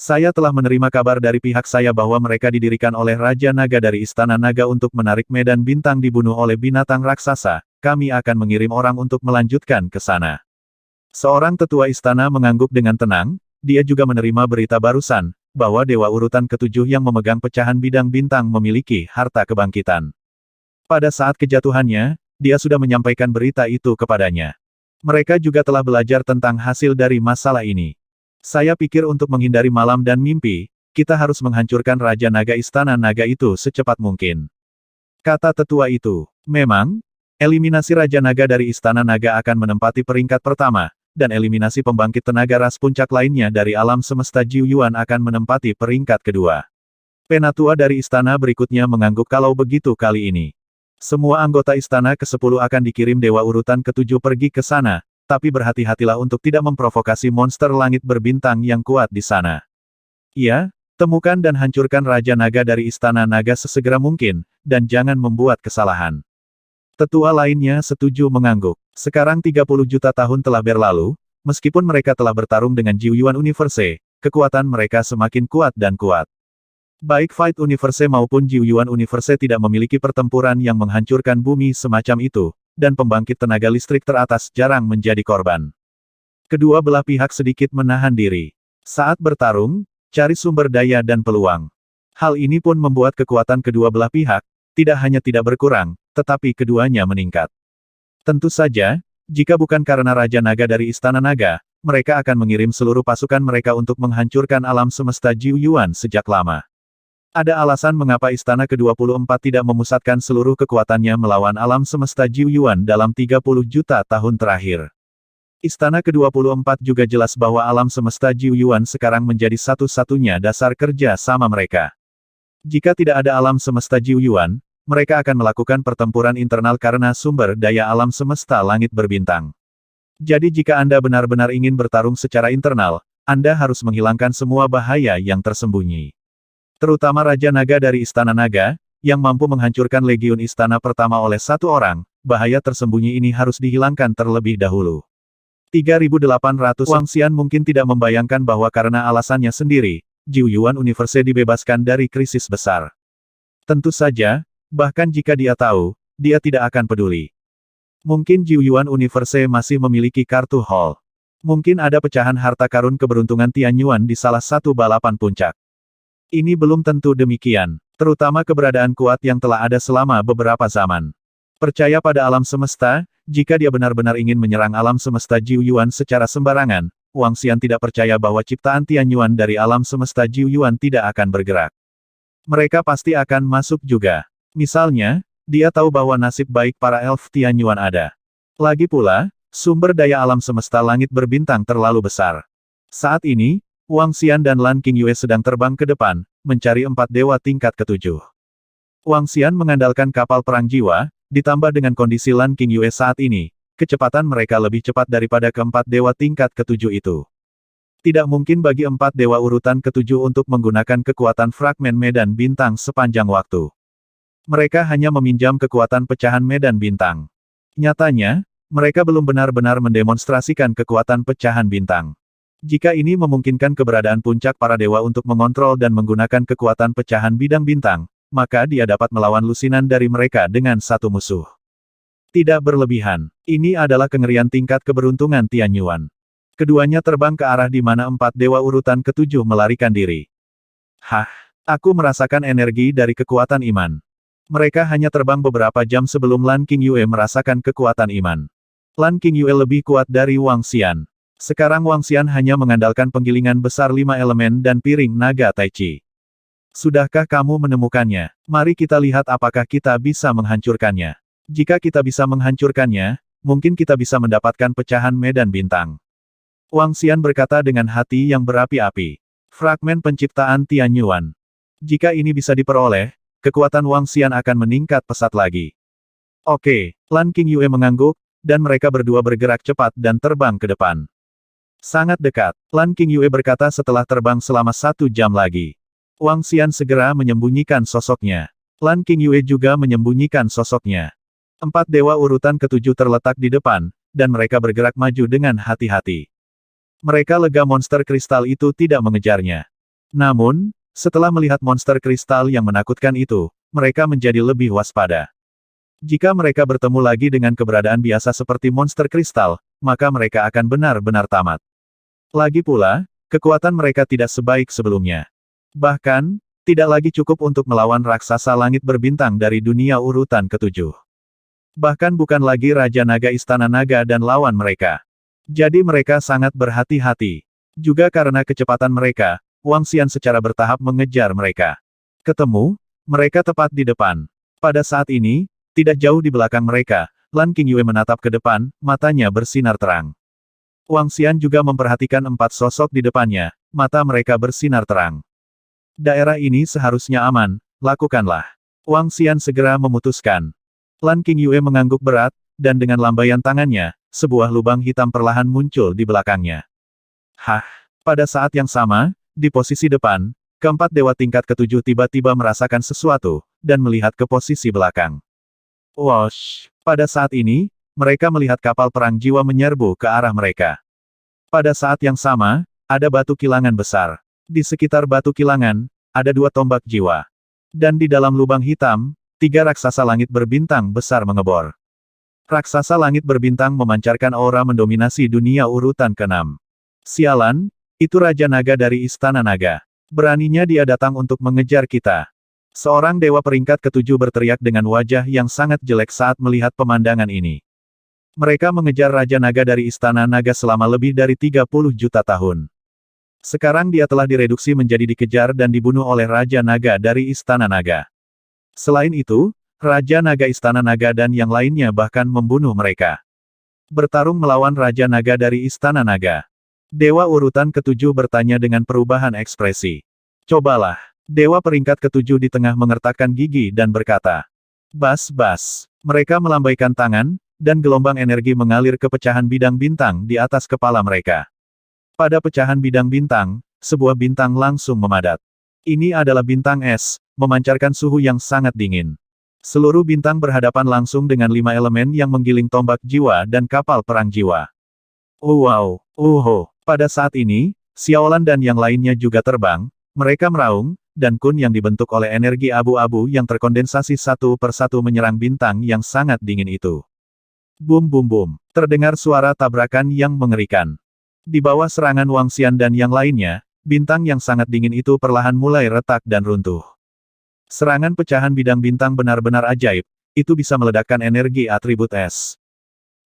Saya telah menerima kabar dari pihak saya bahwa mereka didirikan oleh Raja Naga dari Istana Naga untuk menarik medan bintang dibunuh oleh binatang raksasa. Kami akan mengirim orang untuk melanjutkan ke sana. Seorang tetua istana mengangguk dengan tenang, dia juga menerima berita barusan, bahwa Dewa Urutan ke-7 yang memegang pecahan bidang bintang memiliki harta kebangkitan. Pada saat kejatuhannya, dia sudah menyampaikan berita itu kepadanya. Mereka juga telah belajar tentang hasil dari masalah ini. Saya pikir untuk menghindari malam dan mimpi, kita harus menghancurkan Raja Naga Istana Naga itu secepat mungkin. Kata tetua itu, memang, eliminasi Raja Naga dari Istana Naga akan menempati peringkat pertama, dan eliminasi pembangkit tenaga ras puncak lainnya dari alam semesta Jiu Yuan akan menempati peringkat kedua. Penatua dari istana berikutnya mengangguk kalau begitu kali ini. Semua anggota istana ke-10 akan dikirim Dewa Urutan ke-7 pergi ke sana, tapi berhati-hatilah untuk tidak memprovokasi monster langit berbintang yang kuat di sana. Iya, temukan dan hancurkan Raja Naga dari Istana Naga sesegera mungkin, dan jangan membuat kesalahan. Tetua lainnya setuju mengangguk. Sekarang 30 juta tahun telah berlalu, meskipun mereka telah bertarung dengan Jiu Yuan Universe, kekuatan mereka semakin kuat dan kuat. Baik Fight Universe maupun Jiu Yuan Universe tidak memiliki pertempuran yang menghancurkan bumi semacam itu, dan pembangkit tenaga listrik teratas jarang menjadi korban. Kedua belah pihak sedikit menahan diri. Saat bertarung, cari sumber daya dan peluang. Hal ini pun membuat kekuatan kedua belah pihak, tidak hanya tidak berkurang, tetapi keduanya meningkat. Tentu saja, jika bukan karena Raja Naga dari Istana Naga, mereka akan mengirim seluruh pasukan mereka untuk menghancurkan alam semesta Jiu Yuan sejak lama. Ada alasan mengapa Istana ke-24 tidak memusatkan seluruh kekuatannya melawan alam semesta Jiu Yuan dalam 30 juta tahun terakhir. Istana ke-24 juga jelas bahwa alam semesta Jiu Yuan sekarang menjadi satu-satunya dasar kerja sama mereka. Jika tidak ada alam semesta Jiu Yuan, mereka akan melakukan pertempuran internal karena sumber daya alam semesta langit berbintang. Jadi jika Anda benar-benar ingin bertarung secara internal, Anda harus menghilangkan semua bahaya yang tersembunyi. Terutama Raja Naga dari Istana Naga, yang mampu menghancurkan Legiun Istana pertama oleh satu orang, bahaya tersembunyi ini harus dihilangkan terlebih dahulu. 3.800 Wang Xian mungkin tidak membayangkan bahwa karena alasannya sendiri, Jiu Yuan Universe dibebaskan dari krisis besar. Tentu saja, bahkan jika dia tahu, dia tidak akan peduli. Mungkin Jiu Yuan Universe masih memiliki kartu Hall. Mungkin ada pecahan harta karun keberuntungan Tianyuan di salah satu balapan puncak. Ini belum tentu demikian, terutama keberadaan kuat yang telah ada selama beberapa zaman. Percaya pada alam semesta, jika dia benar-benar ingin menyerang alam semesta Jiu Yuan secara sembarangan, Wang Xian tidak percaya bahwa ciptaan Tianyuan dari alam semesta Jiu Yuan tidak akan bergerak. Mereka pasti akan masuk juga. Misalnya, dia tahu bahwa nasib baik para elf Tianyuan ada. Lagi pula, sumber daya alam semesta langit berbintang terlalu besar. Saat ini, Wang Xian dan Lan Qingyue sedang terbang ke depan, mencari 4 dewa tingkat ke-7. Wang Xian mengandalkan kapal perang jiwa, ditambah dengan kondisi Lan Qingyue saat ini, kecepatan mereka lebih cepat daripada keempat dewa tingkat ke-7 itu. Tidak mungkin bagi 4 dewa urutan ke-7 untuk menggunakan kekuatan fragmen medan bintang sepanjang waktu. Mereka hanya meminjam kekuatan pecahan medan bintang. Nyatanya, mereka belum benar-benar mendemonstrasikan kekuatan pecahan bintang. Jika ini memungkinkan keberadaan puncak para dewa untuk mengontrol dan menggunakan kekuatan pecahan bidang bintang, maka dia dapat melawan lusinan dari mereka dengan satu musuh. Tidak berlebihan. Ini adalah kengerian tingkat keberuntungan Tianyuan. Keduanya terbang ke arah di mana 4 dewa urutan ke-7 melarikan diri. Hah, aku merasakan energi dari kekuatan iman. Mereka hanya terbang beberapa jam sebelum Lan Qingyue merasakan kekuatan iman. Lan Qingyue lebih kuat dari Wang Xian. Sekarang Wang Xian hanya mengandalkan penggilingan besar 5 elemen dan piring naga Tai Chi. Sudahkah kamu menemukannya? Mari kita lihat apakah kita bisa menghancurkannya. Jika kita bisa menghancurkannya, mungkin kita bisa mendapatkan pecahan medan bintang. Wang Xian berkata dengan hati yang berapi-api. Fragmen penciptaan Tianyuan. Jika ini bisa diperoleh, kekuatan Wang Xian akan meningkat pesat lagi. Oke, Lan Qingyue mengangguk, dan mereka berdua bergerak cepat dan terbang ke depan. Sangat dekat, Lan Qingyue berkata setelah terbang selama 1 jam lagi. Wang Xian segera menyembunyikan sosoknya. Lan Qingyue juga menyembunyikan sosoknya. 4 dewa urutan ke-7 terletak di depan, dan mereka bergerak maju dengan hati-hati. Mereka lega monster kristal itu tidak mengejarnya. Namun, setelah melihat monster kristal yang menakutkan itu, mereka menjadi lebih waspada. Jika mereka bertemu lagi dengan keberadaan biasa seperti monster kristal, maka mereka akan benar-benar tamat. Lagi pula, kekuatan mereka tidak sebaik sebelumnya. Bahkan, tidak lagi cukup untuk melawan raksasa langit berbintang dari dunia urutan ketujuh. Bahkan bukan lagi Raja Naga Istana Naga dan lawan mereka. Jadi mereka sangat berhati-hati. Juga karena kecepatan mereka, Wang Xian secara bertahap mengejar mereka. Ketemu, mereka tepat di depan. Pada saat ini, tidak jauh di belakang mereka, Lan Qingyue menatap ke depan, matanya bersinar terang. Wang Xian juga memperhatikan 4 sosok di depannya, mata mereka bersinar terang. Daerah ini seharusnya aman, lakukanlah. Wang Xian segera memutuskan. Lan Qingyue mengangguk berat, dan dengan lambaian tangannya, sebuah lubang hitam perlahan muncul di belakangnya. Hah! Pada saat yang sama, di posisi depan, keempat dewa tingkat ketujuh tiba-tiba merasakan sesuatu, dan melihat ke posisi belakang. Wosh! Pada saat ini, mereka melihat kapal perang jiwa menyerbu ke arah mereka. Pada saat yang sama, ada batu kilangan besar. Di sekitar batu kilangan, ada 2 tombak jiwa. Dan di dalam lubang hitam, 3 raksasa langit berbintang besar mengebor. Raksasa langit berbintang memancarkan aura mendominasi dunia urutan ke-6. Sialan, itu Raja Naga dari Istana Naga. Beraninya dia datang untuk mengejar kita. Seorang dewa peringkat ke-7 berteriak dengan wajah yang sangat jelek saat melihat pemandangan ini. Mereka mengejar Raja Naga dari Istana Naga selama lebih dari 30 juta tahun. Sekarang dia telah direduksi menjadi dikejar dan dibunuh oleh Raja Naga dari Istana Naga. Selain itu, Raja Naga Istana Naga dan yang lainnya bahkan membunuh mereka. Bertarung melawan Raja Naga dari Istana Naga. Dewa urutan ke-7 bertanya dengan perubahan ekspresi. Cobalah. Dewa peringkat ke-7 di tengah mengertakkan gigi dan berkata. Bas-bas. Mereka melambaikan tangan, dan gelombang energi mengalir ke pecahan bidang bintang di atas kepala mereka. Pada pecahan bidang bintang, sebuah bintang langsung memadat. Ini adalah bintang es, memancarkan suhu yang sangat dingin. Seluruh bintang berhadapan langsung dengan 5 elemen yang menggiling tombak jiwa dan kapal perang jiwa. Wow, pada saat ini, Xiaolan dan yang lainnya juga terbang, mereka meraung, dan kun yang dibentuk oleh energi abu-abu yang terkondensasi satu persatu menyerang bintang yang sangat dingin itu. Bum bum bum, terdengar suara tabrakan yang mengerikan. Di bawah serangan Wang Xian dan yang lainnya, bintang yang sangat dingin itu perlahan mulai retak dan runtuh. Serangan pecahan bidang bintang benar-benar ajaib, itu bisa meledakkan energi atribut es.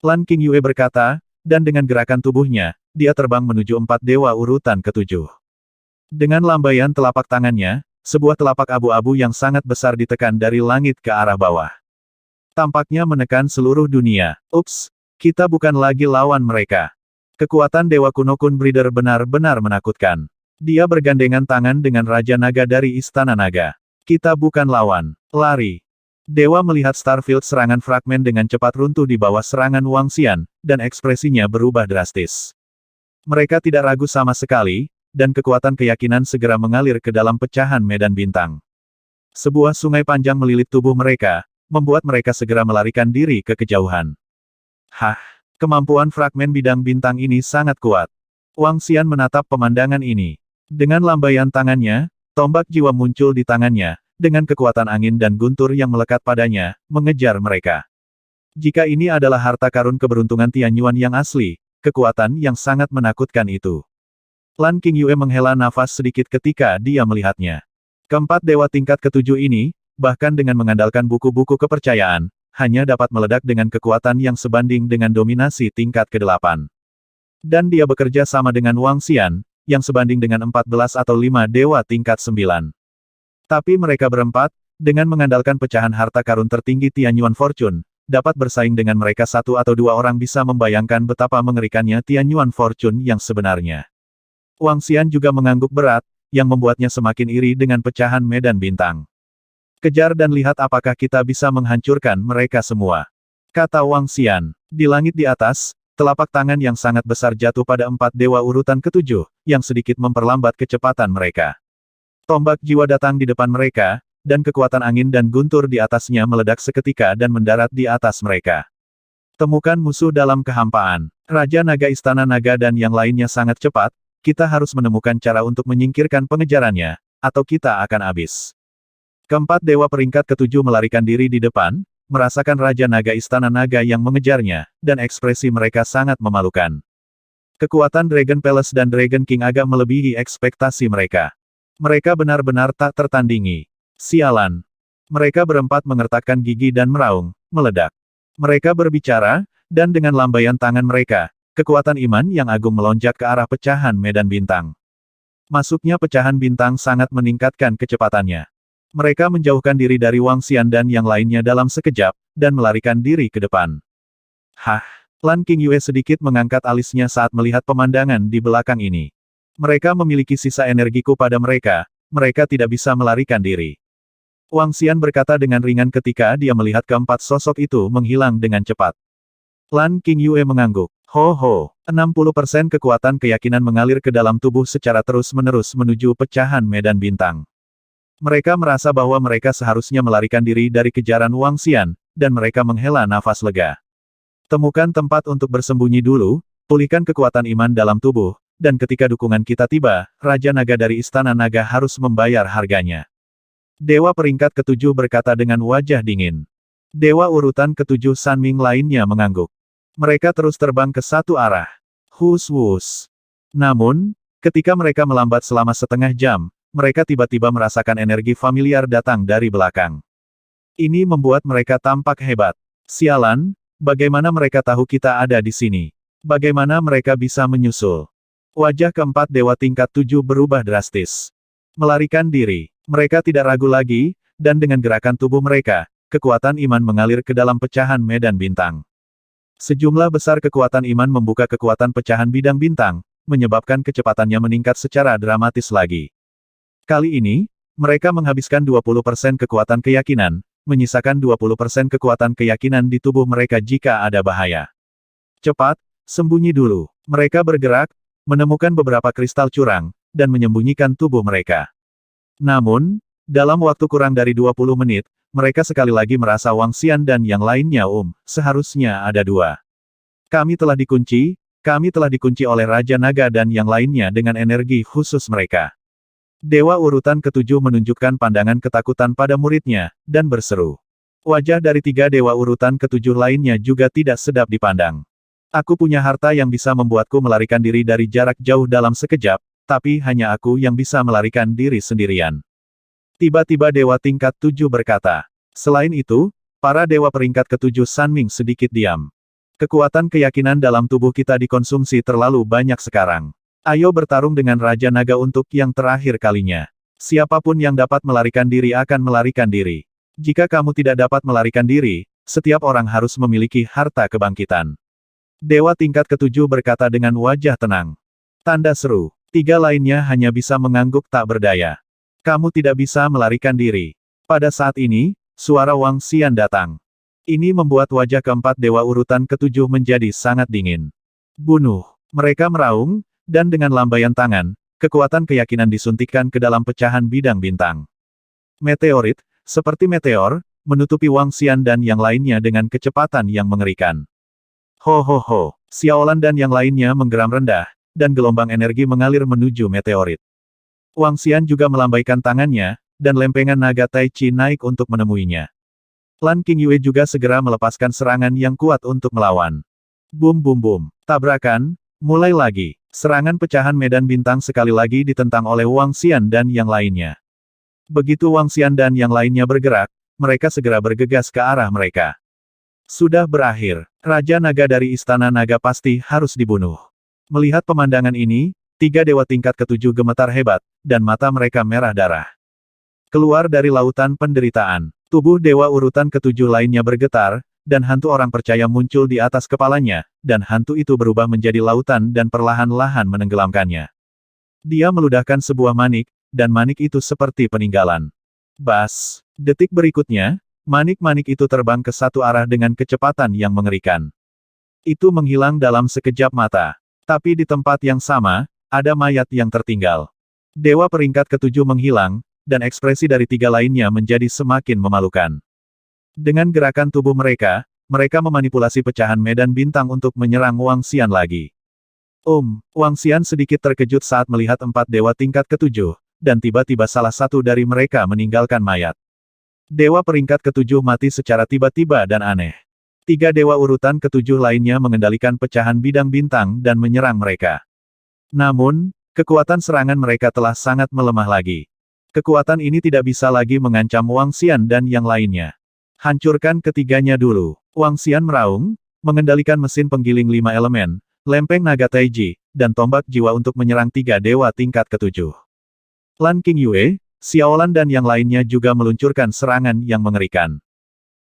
Lan Qingyue berkata, dan dengan gerakan tubuhnya, dia terbang menuju 4 dewa urutan ke-7. Dengan lambaian telapak tangannya, sebuah telapak abu-abu yang sangat besar ditekan dari langit ke arah bawah. Tampaknya menekan seluruh dunia. Ups, kita bukan lagi lawan mereka. Kekuatan Dewa Kuno Kun Breeder benar-benar menakutkan. Dia bergandengan tangan dengan Raja Naga dari Istana Naga. Kita bukan lawan. Lari. Dewa melihat Starfield serangan fragmen dengan cepat runtuh di bawah serangan Wang Xian, dan ekspresinya berubah drastis. Mereka tidak ragu sama sekali, dan kekuatan keyakinan segera mengalir ke dalam pecahan medan bintang. Sebuah sungai panjang melilit tubuh mereka, membuat mereka segera melarikan diri ke kejauhan. Hah, kemampuan fragmen bidang bintang ini sangat kuat. Wang Xian menatap pemandangan ini. Dengan lambaian tangannya, tombak jiwa muncul di tangannya, dengan kekuatan angin dan guntur yang melekat padanya, mengejar mereka. Jika ini adalah harta karun keberuntungan Tianyuan yang asli, kekuatan yang sangat menakutkan itu. Lan Qingyue menghela nafas sedikit ketika dia melihatnya. Keempat dewa tingkat ke-7 ini, bahkan dengan mengandalkan buku-buku kepercayaan, hanya dapat meledak dengan kekuatan yang sebanding dengan dominasi tingkat ke-8. Dan dia bekerja sama dengan Wang Xian, yang sebanding dengan 14 atau 5 dewa tingkat 9. Tapi mereka berempat, dengan mengandalkan pecahan harta karun tertinggi Tianyuan Fortune, dapat bersaing dengan mereka 1 atau 2 orang bisa membayangkan betapa mengerikannya Tianyuan Fortune yang sebenarnya. Wang Xian juga mengangguk berat, yang membuatnya semakin iri dengan pecahan medan bintang. Kejar dan lihat apakah kita bisa menghancurkan mereka semua. Kata Wang Xian. Di langit di atas, telapak tangan yang sangat besar jatuh pada 4 dewa urutan ke-7, yang sedikit memperlambat kecepatan mereka. Tombak jiwa datang di depan mereka, dan kekuatan angin dan guntur di atasnya meledak seketika dan mendarat di atas mereka. Temukan musuh dalam kehampaan. Raja Naga Istana Naga dan yang lainnya sangat cepat, kita harus menemukan cara untuk menyingkirkan pengejarannya, atau kita akan habis. Keempat dewa peringkat ketujuh melarikan diri di depan, merasakan Raja Naga Istana Naga yang mengejarnya, dan ekspresi mereka sangat memalukan. Kekuatan Dragon Palace dan Dragon King agak melebihi ekspektasi mereka. Mereka benar-benar tak tertandingi. Sialan. Mereka berempat mengertakkan gigi dan meraung, meledak. Mereka berbicara, dan dengan lambaian tangan mereka, kekuatan iman yang agung melonjak ke arah pecahan medan bintang. Masuknya pecahan bintang sangat meningkatkan kecepatannya. Mereka menjauhkan diri dari Wang Xian dan yang lainnya dalam sekejap, dan melarikan diri ke depan. Hah! Lan Qingyue sedikit mengangkat alisnya saat melihat pemandangan di belakang ini. Mereka memiliki sisa energiku pada mereka, mereka tidak bisa melarikan diri. Wang Xian berkata dengan ringan ketika dia melihat keempat sosok itu menghilang dengan cepat. Lan Qingyue mengangguk. Ho ho, 60% kekuatan keyakinan mengalir ke dalam tubuh secara terus-menerus menuju pecahan medan bintang. Mereka merasa bahwa mereka seharusnya melarikan diri dari kejaran Wang Xian, dan mereka menghela nafas lega. Temukan tempat untuk bersembunyi dulu, pulihkan kekuatan iman dalam tubuh, dan ketika dukungan kita tiba, Raja Naga dari Istana Naga harus membayar harganya. Dewa peringkat ketujuh berkata dengan wajah dingin. Dewa urutan ketujuh Sanming lainnya mengangguk. Mereka terus terbang ke satu arah. Hus-wus. Namun, ketika mereka melambat selama setengah jam, mereka tiba-tiba merasakan energi familiar datang dari belakang. Ini membuat mereka tampak hebat. Sialan, bagaimana mereka tahu kita ada di sini? Bagaimana mereka bisa menyusul? Wajah keempat dewa tingkat 7 berubah drastis. Melarikan diri. Mereka tidak ragu lagi, dan dengan gerakan tubuh mereka, kekuatan iman mengalir ke dalam pecahan medan bintang. Sejumlah besar kekuatan iman membuka kekuatan pecahan bidang bintang, menyebabkan kecepatannya meningkat secara dramatis lagi. Kali ini, mereka menghabiskan 20% kekuatan keyakinan, menyisakan 20% kekuatan keyakinan di tubuh mereka jika ada bahaya. Cepat, sembunyi dulu. Mereka bergerak, menemukan beberapa kristal curang, dan menyembunyikan tubuh mereka. Namun, dalam waktu kurang dari 20 menit, mereka sekali lagi merasa Wang Xian dan yang lainnya seharusnya ada dua. Kami telah dikunci oleh Raja Naga dan yang lainnya dengan energi khusus mereka. Dewa urutan ketujuh menunjukkan pandangan ketakutan pada muridnya, dan berseru. Wajah dari tiga dewa urutan ketujuh lainnya juga tidak sedap dipandang. Aku punya harta yang bisa membuatku melarikan diri dari jarak jauh dalam sekejap, tapi hanya aku yang bisa melarikan diri sendirian. Tiba-tiba dewa tingkat 7 berkata. Selain itu, para dewa peringkat ketujuh Sanming sedikit diam. Kekuatan keyakinan dalam tubuh kita dikonsumsi terlalu banyak sekarang. Ayo bertarung dengan Raja Naga untuk yang terakhir kalinya. Siapapun yang dapat melarikan diri akan melarikan diri. Jika kamu tidak dapat melarikan diri, setiap orang harus memiliki harta kebangkitan. Dewa tingkat ketujuh berkata dengan wajah tenang. Tanda seru. Tiga lainnya hanya bisa mengangguk tak berdaya. Kamu tidak bisa melarikan diri. Pada saat ini, suara Wang Xian datang. Ini membuat wajah keempat dewa urutan ketujuh menjadi sangat dingin. Bunuh. Mereka meraung, dan dengan lambaian tangan, kekuatan keyakinan disuntikkan ke dalam pecahan bidang bintang. Meteorit, seperti meteor, menutupi Wang Xian dan yang lainnya dengan kecepatan yang mengerikan. Ho ho ho, Xiaolan dan yang lainnya menggeram rendah, dan gelombang energi mengalir menuju meteorit. Wang Xian juga melambaikan tangannya, dan lempengan naga Tai Chi naik untuk menemuinya. Lan Qingyue juga segera melepaskan serangan yang kuat untuk melawan. Bum bum bum. Tabrakan, mulai lagi. Serangan pecahan medan bintang sekali lagi ditentang oleh Wang Xian dan yang lainnya. Begitu Wang Xian dan yang lainnya bergerak, mereka segera bergegas ke arah mereka. Sudah berakhir. Raja Naga dari Istana Naga pasti harus dibunuh. Melihat pemandangan ini, tiga dewa tingkat ketujuh gemetar hebat, dan mata mereka merah darah. Keluar dari lautan penderitaan, tubuh dewa urutan ketujuh lainnya bergetar, dan hantu orang percaya muncul di atas kepalanya, dan hantu itu berubah menjadi lautan dan perlahan-lahan menenggelamkannya. Dia meludahkan sebuah manik, dan manik itu seperti peninggalan. Bas! Detik berikutnya, manik-manik itu terbang ke satu arah dengan kecepatan yang mengerikan. Itu menghilang dalam sekejap mata. Tapi di tempat yang sama, ada mayat yang tertinggal. Dewa peringkat ketujuh menghilang, dan ekspresi dari tiga lainnya menjadi semakin memalukan. Dengan gerakan tubuh mereka, mereka memanipulasi pecahan medan bintang untuk menyerang Wang Xian lagi. Wang Xian sedikit terkejut saat melihat 4 dewa tingkat ketujuh, dan tiba-tiba salah satu dari mereka meninggalkan mayat. Dewa peringkat ketujuh mati secara tiba-tiba dan aneh. 3 dewa urutan ketujuh lainnya mengendalikan pecahan bidang bintang dan menyerang mereka. Namun, kekuatan serangan mereka telah sangat melemah lagi. Kekuatan ini tidak bisa lagi mengancam Wang Xian dan yang lainnya. Hancurkan ketiganya dulu. Wang Xian meraung, mengendalikan mesin penggiling 5 elemen, lempeng naga Taiji, dan tombak jiwa untuk menyerang 3 dewa tingkat ketujuh. Lan Qingyue, Xiaolan dan yang lainnya juga meluncurkan serangan yang mengerikan.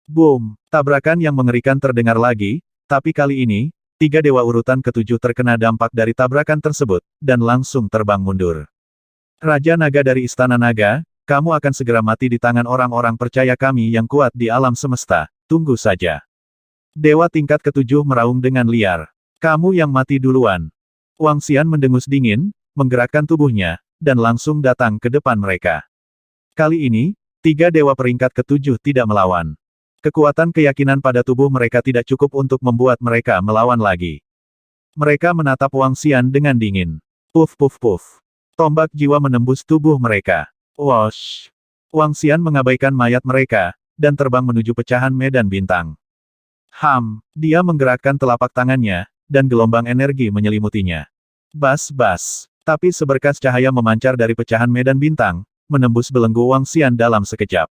Boom! Tabrakan yang mengerikan terdengar lagi, tapi kali ini, 3 dewa urutan ketujuh terkena dampak dari tabrakan tersebut, dan langsung terbang mundur. Raja Naga dari Istana Naga, kamu akan segera mati di tangan orang-orang percaya kami yang kuat di alam semesta, tunggu saja. Dewa tingkat ketujuh meraung dengan liar. Kamu yang mati duluan. Wang Xian mendengus dingin, menggerakkan tubuhnya, dan langsung datang ke depan mereka. Kali ini, 3 dewa peringkat ketujuh tidak melawan. Kekuatan keyakinan pada tubuh mereka tidak cukup untuk membuat mereka melawan lagi. Mereka menatap Wang Xian dengan dingin. Puf puf puf. Tombak jiwa menembus tubuh mereka. Wosh! Wang Xian mengabaikan mayat mereka, dan terbang menuju pecahan medan bintang. Dia menggerakkan telapak tangannya, dan gelombang energi menyelimutinya. Bas-bas. Tapi seberkas cahaya memancar dari pecahan medan bintang, menembus belenggu Wang Xian dalam sekejap.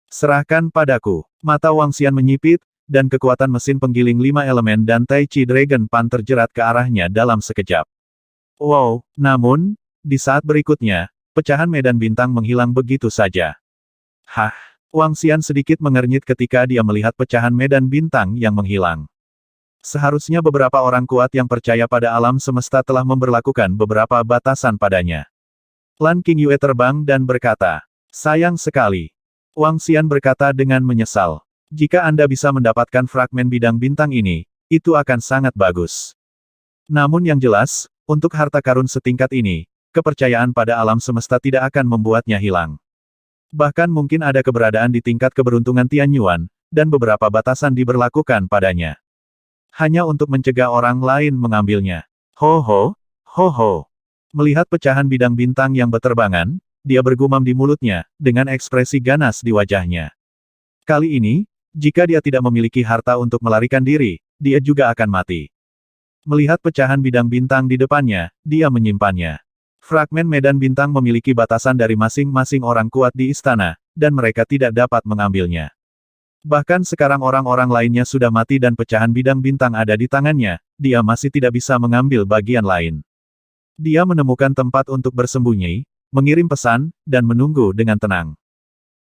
Serahkan padaku. Mata Wang Xian menyipit, dan kekuatan mesin penggiling 5 elemen dan Tai Chi Dragon Pan terjerat ke arahnya dalam sekejap. Wow, namun, di saat berikutnya, pecahan medan bintang menghilang begitu saja. Wang Xian sedikit mengernyit ketika dia melihat pecahan medan bintang yang menghilang. Seharusnya beberapa orang kuat yang percaya pada alam semesta telah memberlakukan beberapa batasan padanya. Lan Qingyue terbang dan berkata, sayang sekali. Wang Xian berkata dengan menyesal. Jika Anda bisa mendapatkan fragmen bidang bintang ini, itu akan sangat bagus. Namun yang jelas, untuk harta karun setingkat ini, kepercayaan pada alam semesta tidak akan membuatnya hilang. Bahkan mungkin ada keberadaan di tingkat keberuntungan Tian Yuan, dan beberapa batasan diberlakukan padanya. Hanya untuk mencegah orang lain mengambilnya. Ho ho, ho ho. Melihat pecahan bidang bintang yang berterbangan, dia bergumam di mulutnya, dengan ekspresi ganas di wajahnya. Kali ini, jika dia tidak memiliki harta untuk melarikan diri, dia juga akan mati. Melihat pecahan bidang bintang di depannya, dia menyimpannya. Fragmen medan bintang memiliki batasan dari masing-masing orang kuat di istana, dan mereka tidak dapat mengambilnya. Bahkan sekarang orang-orang lainnya sudah mati dan pecahan bidang bintang ada di tangannya, dia masih tidak bisa mengambil bagian lain. Dia menemukan tempat untuk bersembunyi, mengirim pesan, dan menunggu dengan tenang.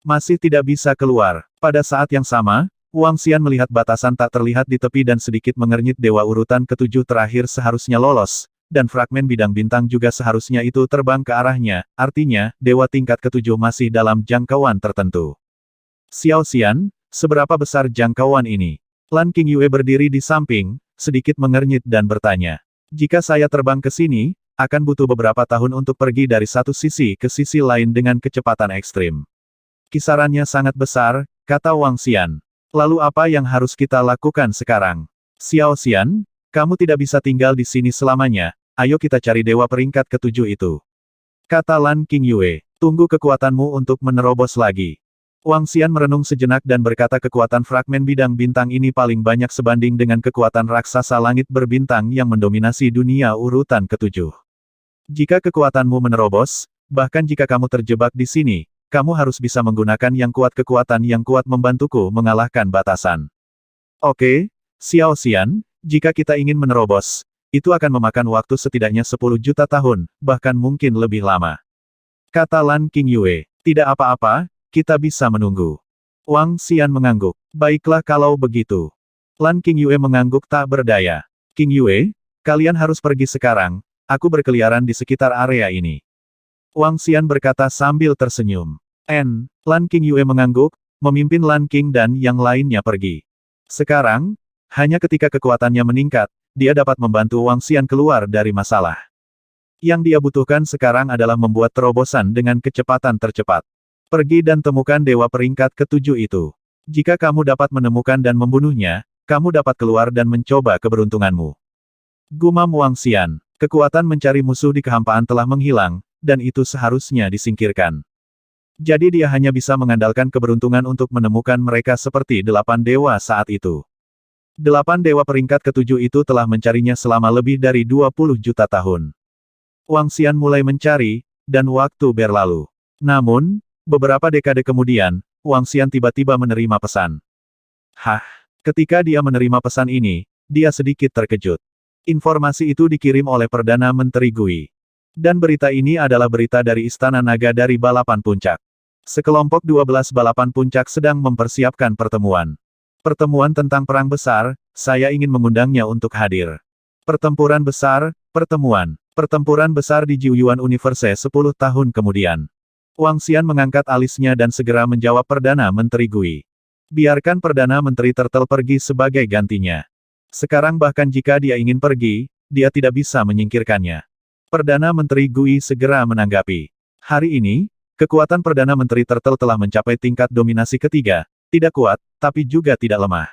Masih tidak bisa keluar. Pada saat yang sama, Wang Xian melihat batasan tak terlihat di tepi dan sedikit mengernyit dewa urutan ketujuh terakhir seharusnya lolos, dan fragmen bidang bintang juga seharusnya itu terbang ke arahnya, artinya, dewa tingkat ketujuh masih dalam jangkauan tertentu. Xiao Xian, seberapa besar jangkauan ini? Lan Qingyue berdiri di samping, sedikit mengernyit dan bertanya. Jika saya terbang ke sini, akan butuh beberapa tahun untuk pergi dari satu sisi ke sisi lain dengan kecepatan ekstrim. Kisarannya sangat besar, kata Wang Xian. Lalu apa yang harus kita lakukan sekarang? Xiao Xian, kamu tidak bisa tinggal di sini selamanya, ayo kita cari dewa peringkat ketujuh itu. Kata Lan Qingyue, tunggu kekuatanmu untuk menerobos lagi. Wang Xian merenung sejenak dan berkata kekuatan fragmen bidang bintang ini paling banyak sebanding dengan kekuatan raksasa langit berbintang yang mendominasi dunia urutan ketujuh. Jika kekuatanmu menerobos, bahkan jika kamu terjebak di sini, kamu harus bisa menggunakan kekuatan yang kuat membantuku mengalahkan batasan. Oke, Xiao Xian, jika kita ingin menerobos, itu akan memakan waktu setidaknya 10 juta tahun, bahkan mungkin lebih lama. Kata Lan Qingyue, tidak apa-apa, kita bisa menunggu. Wang Xian mengangguk. Baiklah kalau begitu. Lan Qingyue mengangguk tak berdaya. Qingyue, kalian harus pergi sekarang, aku berkeliaran di sekitar area ini. Wang Xian berkata sambil tersenyum. Lan Qingyue mengangguk, memimpin Lan Qing dan yang lainnya pergi. Sekarang, hanya ketika kekuatannya meningkat, dia dapat membantu Wang Xian keluar dari masalah. Yang dia butuhkan sekarang adalah membuat terobosan dengan kecepatan tercepat. Pergi dan temukan dewa peringkat ketujuh itu. Jika kamu dapat menemukan dan membunuhnya, kamu dapat keluar dan mencoba keberuntunganmu. Gumam Wang Xian. Kekuatan mencari musuh di kehampaan telah menghilang, dan itu seharusnya disingkirkan. Jadi dia hanya bisa mengandalkan keberuntungan untuk menemukan mereka seperti 8 dewa saat itu. 8 dewa peringkat ke-7 itu telah mencarinya selama lebih dari 20 juta tahun. Wang Xian mulai mencari, dan waktu berlalu. Namun, beberapa dekade kemudian, Wang Xian tiba-tiba menerima pesan. Hah? Ketika dia menerima pesan ini, dia sedikit terkejut. Informasi itu dikirim oleh Perdana Menteri Gui. Dan berita ini adalah berita dari Istana Naga dari Balapan Puncak. Sekelompok 12 balapan puncak sedang mempersiapkan pertemuan. Pertemuan tentang perang besar, saya ingin mengundangnya untuk hadir. Pertempuran besar, pertemuan. Pertempuran besar di Jiuyuan Universe 10 tahun kemudian. Wang Xian mengangkat alisnya dan segera menjawab Perdana Menteri Gui. Biarkan Perdana Menteri Turtle pergi sebagai gantinya. Sekarang bahkan jika dia ingin pergi, dia tidak bisa menyingkirkannya. Perdana Menteri Gui segera menanggapi. Hari ini, kekuatan Perdana Menteri Turtle telah mencapai tingkat dominasi ketiga, tidak kuat, tapi juga tidak lemah.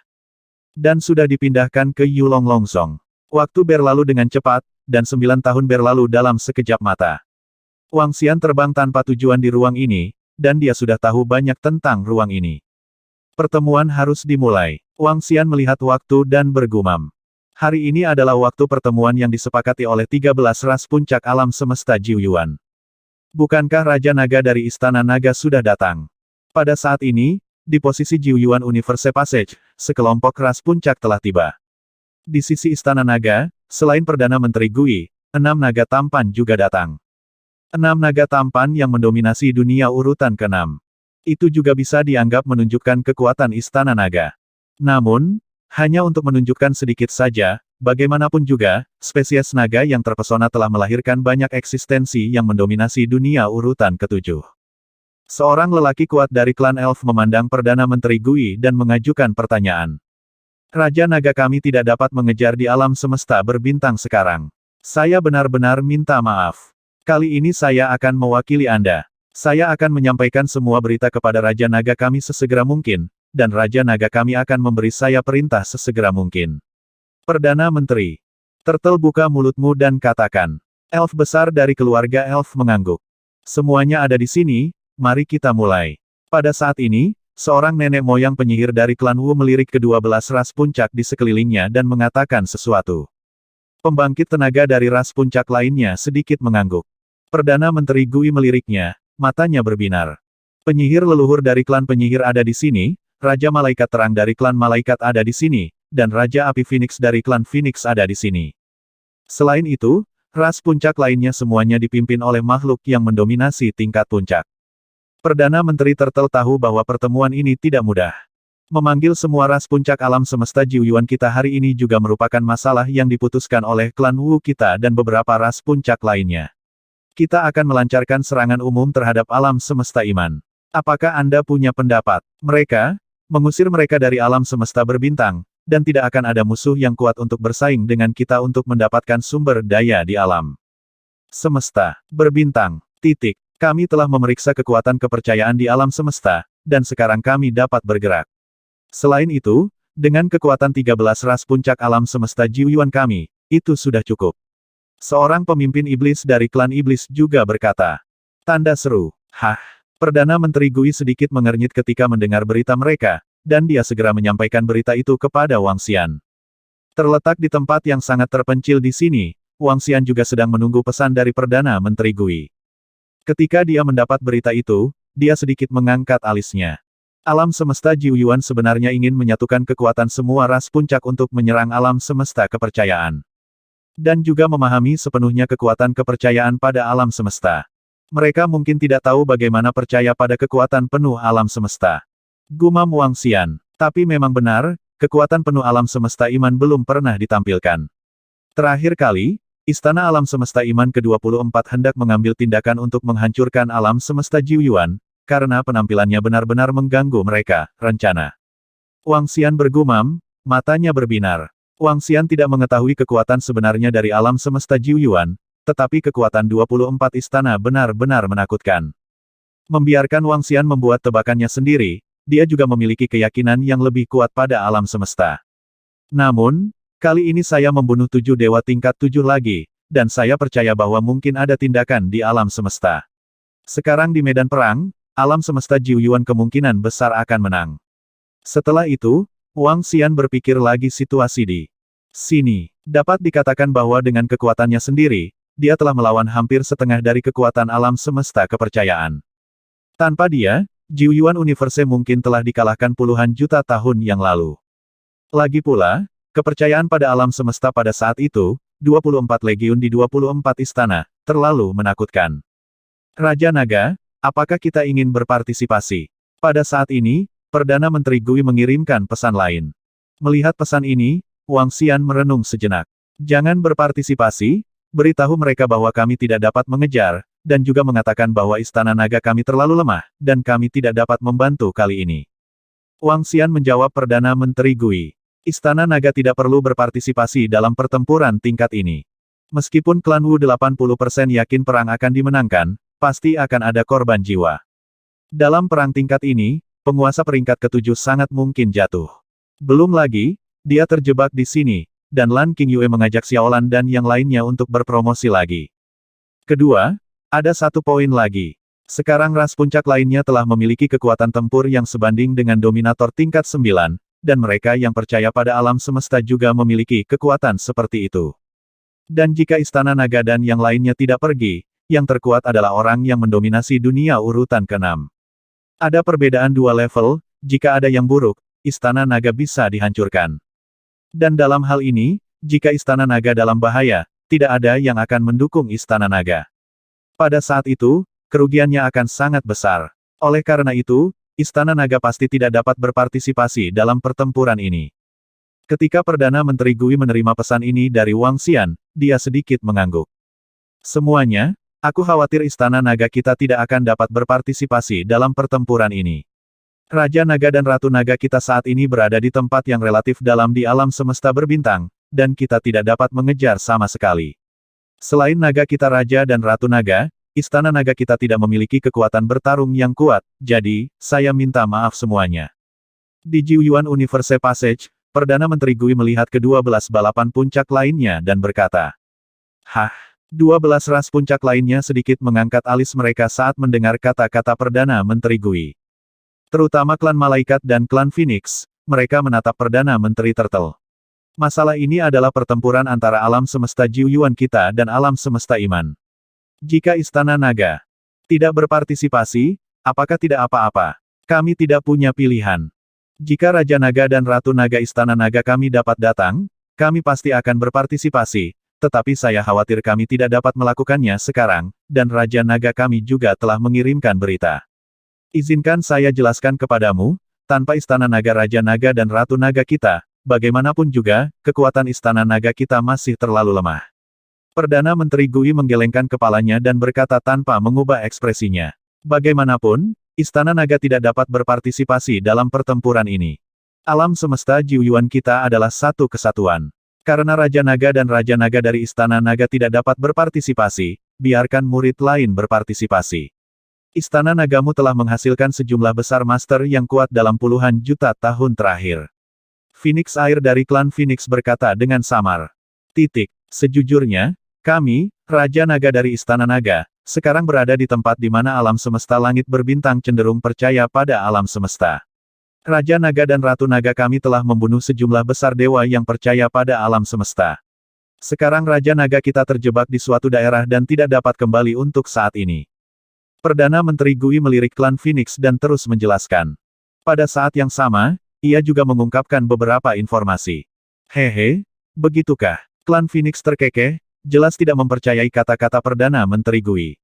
Dan sudah dipindahkan ke Yulong Longsong. Waktu berlalu dengan cepat, dan 9 tahun berlalu dalam sekejap mata. Wang Xian terbang tanpa tujuan di ruang ini, dan dia sudah tahu banyak tentang ruang ini. Pertemuan harus dimulai. Wang Xian melihat waktu dan bergumam. Hari ini adalah waktu pertemuan yang disepakati oleh 13 ras puncak alam semesta Jiuyuan. Bukankah Raja Naga dari Istana Naga sudah datang? Pada saat ini, di posisi Jiuyuan Universe Passage, sekelompok ras puncak telah tiba. Di sisi Istana Naga, selain Perdana Menteri Gui, 6 naga tampan juga datang. 6 naga tampan yang mendominasi dunia urutan ke-6. Itu juga bisa dianggap menunjukkan kekuatan Istana Naga. Namun, hanya untuk menunjukkan sedikit saja, bagaimanapun juga, spesies naga yang terpesona telah melahirkan banyak eksistensi yang mendominasi dunia urutan ke-7. Seorang lelaki kuat dari klan Elf memandang Perdana Menteri Gui dan mengajukan pertanyaan. Raja Naga kami tidak dapat mengejar di alam semesta berbintang sekarang. Saya benar-benar minta maaf. Kali ini saya akan mewakili Anda. Saya akan menyampaikan semua berita kepada Raja Naga kami sesegera mungkin, dan Raja Naga kami akan memberi saya perintah sesegera mungkin. Perdana Menteri. Turtle buka mulutmu dan katakan. Elf besar dari keluarga Elf mengangguk. Semuanya ada di sini, mari kita mulai. Pada saat ini, seorang nenek moyang penyihir dari klan Wu melirik ke-12 ras puncak di sekelilingnya dan mengatakan sesuatu. Pembangkit tenaga dari ras puncak lainnya sedikit mengangguk. Perdana Menteri Gui meliriknya. Matanya berbinar. Penyihir leluhur dari klan penyihir ada di sini, Raja Malaikat Terang dari klan Malaikat ada di sini, dan Raja Api Phoenix dari klan Phoenix ada di sini. Selain itu, ras puncak lainnya semuanya dipimpin oleh makhluk yang mendominasi tingkat puncak. Perdana Menteri Turtle tahu bahwa pertemuan ini tidak mudah. Memanggil semua ras puncak alam semesta Jiuyuan kita hari ini juga merupakan masalah yang diputuskan oleh klan Wu kita dan beberapa ras puncak lainnya. Kita akan melancarkan serangan umum terhadap alam semesta iman. Apakah Anda punya pendapat? Mereka, mengusir mereka dari alam semesta berbintang, dan tidak akan ada musuh yang kuat untuk bersaing dengan kita untuk mendapatkan sumber daya di alam semesta berbintang. Kami telah memeriksa kekuatan kepercayaan di alam semesta, dan sekarang kami dapat bergerak. Selain itu, dengan kekuatan 13 ras puncak alam semesta Jiuyuan kami, itu sudah cukup. Seorang pemimpin iblis dari klan iblis juga berkata. Tanda seru. Hah? Perdana Menteri Gui sedikit mengernyit ketika mendengar berita mereka, dan dia segera menyampaikan berita itu kepada Wang Xian. Terletak di tempat yang sangat terpencil di sini, Wang Xian juga sedang menunggu pesan dari Perdana Menteri Gui. Ketika dia mendapat berita itu, dia sedikit mengangkat alisnya. Alam semesta Jiuyuan sebenarnya ingin menyatukan kekuatan semua ras puncak untuk menyerang alam semesta kepercayaan. Dan juga memahami sepenuhnya kekuatan kepercayaan pada alam semesta. Mereka mungkin tidak tahu bagaimana percaya pada kekuatan penuh alam semesta. Gumam Wang Xian. Tapi memang benar, kekuatan penuh alam semesta iman belum pernah ditampilkan. Terakhir kali, Istana Alam Semesta Iman ke-24 hendak mengambil tindakan untuk menghancurkan alam semesta Jiuyuan, karena penampilannya benar-benar mengganggu mereka, rencana. Wang Xian bergumam, matanya berbinar. Wang Xian tidak mengetahui kekuatan sebenarnya dari alam semesta Jiuyuan, tetapi kekuatan 24 istana benar-benar menakutkan. Membiarkan Wang Xian membuat tebakannya sendiri, dia juga memiliki keyakinan yang lebih kuat pada alam semesta. Namun, kali ini saya membunuh 7 dewa tingkat 7 lagi, dan saya percaya bahwa mungkin ada tindakan di alam semesta. Sekarang di medan perang, alam semesta Jiu Yuan kemungkinan besar akan menang. Setelah itu, Wang Xian berpikir lagi situasi di sini. Dapat dikatakan bahwa dengan kekuatannya sendiri, dia telah melawan hampir setengah dari kekuatan alam semesta kepercayaan. Tanpa dia, Jiu Yuan Universe mungkin telah dikalahkan puluhan juta tahun yang lalu. Lagi pula, kepercayaan pada alam semesta pada saat itu, 24 legiun di 24 istana, terlalu menakutkan. Raja Naga, apakah kita ingin berpartisipasi? Pada saat ini, Perdana Menteri Gui mengirimkan pesan lain. Melihat pesan ini, Wang Xian merenung sejenak. Jangan berpartisipasi, beritahu mereka bahwa kami tidak dapat mengejar, dan juga mengatakan bahwa Istana Naga kami terlalu lemah, dan kami tidak dapat membantu kali ini. Wang Xian menjawab Perdana Menteri Gui. Istana Naga tidak perlu berpartisipasi dalam pertempuran tingkat ini. Meskipun klan Wu 80% yakin perang akan dimenangkan, pasti akan ada korban jiwa. Dalam perang tingkat ini, penguasa peringkat ke-7 sangat mungkin jatuh. Belum lagi, dia terjebak di sini, dan Lan Qingyue mengajak Xiaolan dan yang lainnya untuk berpromosi lagi. Kedua, ada satu poin lagi. Sekarang ras puncak lainnya telah memiliki kekuatan tempur yang sebanding dengan dominator tingkat 9, dan mereka yang percaya pada alam semesta juga memiliki kekuatan seperti itu. Dan jika Istana Naga dan yang lainnya tidak pergi, yang terkuat adalah orang yang mendominasi dunia urutan ke-6. Ada perbedaan 2 level, jika ada yang buruk, Istana Naga bisa dihancurkan. Dan dalam hal ini, jika Istana Naga dalam bahaya, tidak ada yang akan mendukung Istana Naga. Pada saat itu, kerugiannya akan sangat besar. Oleh karena itu, Istana Naga pasti tidak dapat berpartisipasi dalam pertempuran ini. Ketika Perdana Menteri Gui menerima pesan ini dari Wang Xian, dia sedikit mengangguk. Semuanya, aku khawatir Istana Naga kita tidak akan dapat berpartisipasi dalam pertempuran ini. Raja Naga dan Ratu Naga kita saat ini berada di tempat yang relatif dalam di alam semesta berbintang, dan kita tidak dapat mengejar sama sekali. Selain naga kita Raja dan Ratu Naga, Istana Naga kita tidak memiliki kekuatan bertarung yang kuat, jadi, saya minta maaf semuanya. Di Jiu Yuan Universe Passage, Perdana Menteri Gui melihat ke-12 balapan puncak lainnya dan berkata, "Hah?" 12 ras puncak lainnya sedikit mengangkat alis mereka saat mendengar kata-kata Perdana Menteri Gui. Terutama klan Malaikat dan klan Phoenix, mereka menatap Perdana Menteri Turtle. Masalah ini adalah pertempuran antara alam semesta Jiu Yuan kita dan alam semesta iman. Jika Istana Naga tidak berpartisipasi, apakah tidak apa-apa? Kami tidak punya pilihan. Jika Raja Naga dan Ratu Naga Istana Naga kami dapat datang, kami pasti akan berpartisipasi, tetapi saya khawatir kami tidak dapat melakukannya sekarang, dan Raja Naga kami juga telah mengirimkan berita. Izinkan saya jelaskan kepadamu, tanpa Istana Naga Raja Naga dan Ratu Naga kita, bagaimanapun juga, kekuatan Istana Naga kita masih terlalu lemah. Perdana Menteri Gui menggelengkan kepalanya dan berkata tanpa mengubah ekspresinya. Bagaimanapun, Istana Naga tidak dapat berpartisipasi dalam pertempuran ini. Alam semesta Jiu Yuan kita adalah satu kesatuan. Karena Raja Naga dan Raja Naga dari Istana Naga tidak dapat berpartisipasi, biarkan murid lain berpartisipasi. Istana Nagamu telah menghasilkan sejumlah besar master yang kuat dalam puluhan juta tahun terakhir. Phoenix Air dari klan Phoenix berkata dengan samar. Sejujurnya, kami, Raja Naga dari Istana Naga, sekarang berada di tempat di mana alam semesta langit berbintang cenderung percaya pada alam semesta. Raja Naga dan Ratu Naga kami telah membunuh sejumlah besar dewa yang percaya pada alam semesta. Sekarang Raja Naga kita terjebak di suatu daerah dan tidak dapat kembali untuk saat ini. Perdana Menteri Gui melirik klan Phoenix dan terus menjelaskan. Pada saat yang sama, ia juga mengungkapkan beberapa informasi. Hehe, begitukah? Klan Phoenix terkekeh, jelas tidak mempercayai kata-kata Perdana Menteri Gui.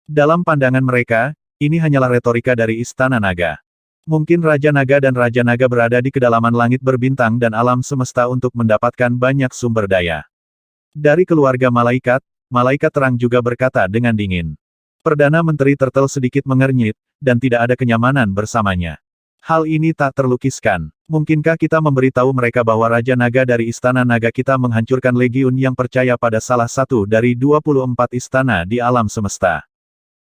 Dalam pandangan mereka, ini hanyalah retorika dari Istana Naga. Mungkin Raja Naga dan Raja Naga berada di kedalaman langit berbintang dan alam semesta untuk mendapatkan banyak sumber daya. Dari keluarga malaikat, malaikat terang juga berkata dengan dingin. Perdana Menteri Turtle sedikit mengernyit, dan tidak ada kenyamanan bersamanya. Hal ini tak terlukiskan. Mungkinkah kita memberitahu mereka bahwa Raja Naga dari Istana Naga kita menghancurkan legiun yang percaya pada salah satu dari 24 istana di alam semesta?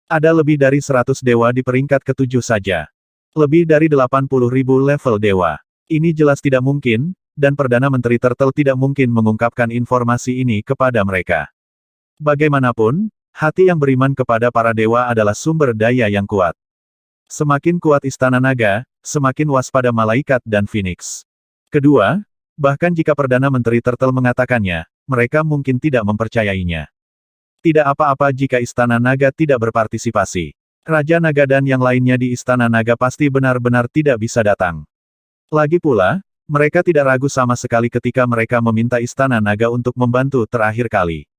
Ada lebih dari 100 dewa di peringkat ke-7 saja. Lebih dari 80.000 level dewa. Ini jelas tidak mungkin, dan Perdana Menteri Turtle tidak mungkin mengungkapkan informasi ini kepada mereka. Bagaimanapun, hati yang beriman kepada para dewa adalah sumber daya yang kuat. Semakin kuat Istana Naga, semakin waspada malaikat dan Phoenix. Kedua, bahkan jika Perdana Menteri Turtle mengatakannya, mereka mungkin tidak mempercayainya. Tidak apa-apa jika Istana Naga tidak berpartisipasi. Raja Naga dan yang lainnya di Istana Naga pasti benar-benar tidak bisa datang. Lagi pula, mereka tidak ragu sama sekali ketika mereka meminta Istana Naga untuk membantu terakhir kali.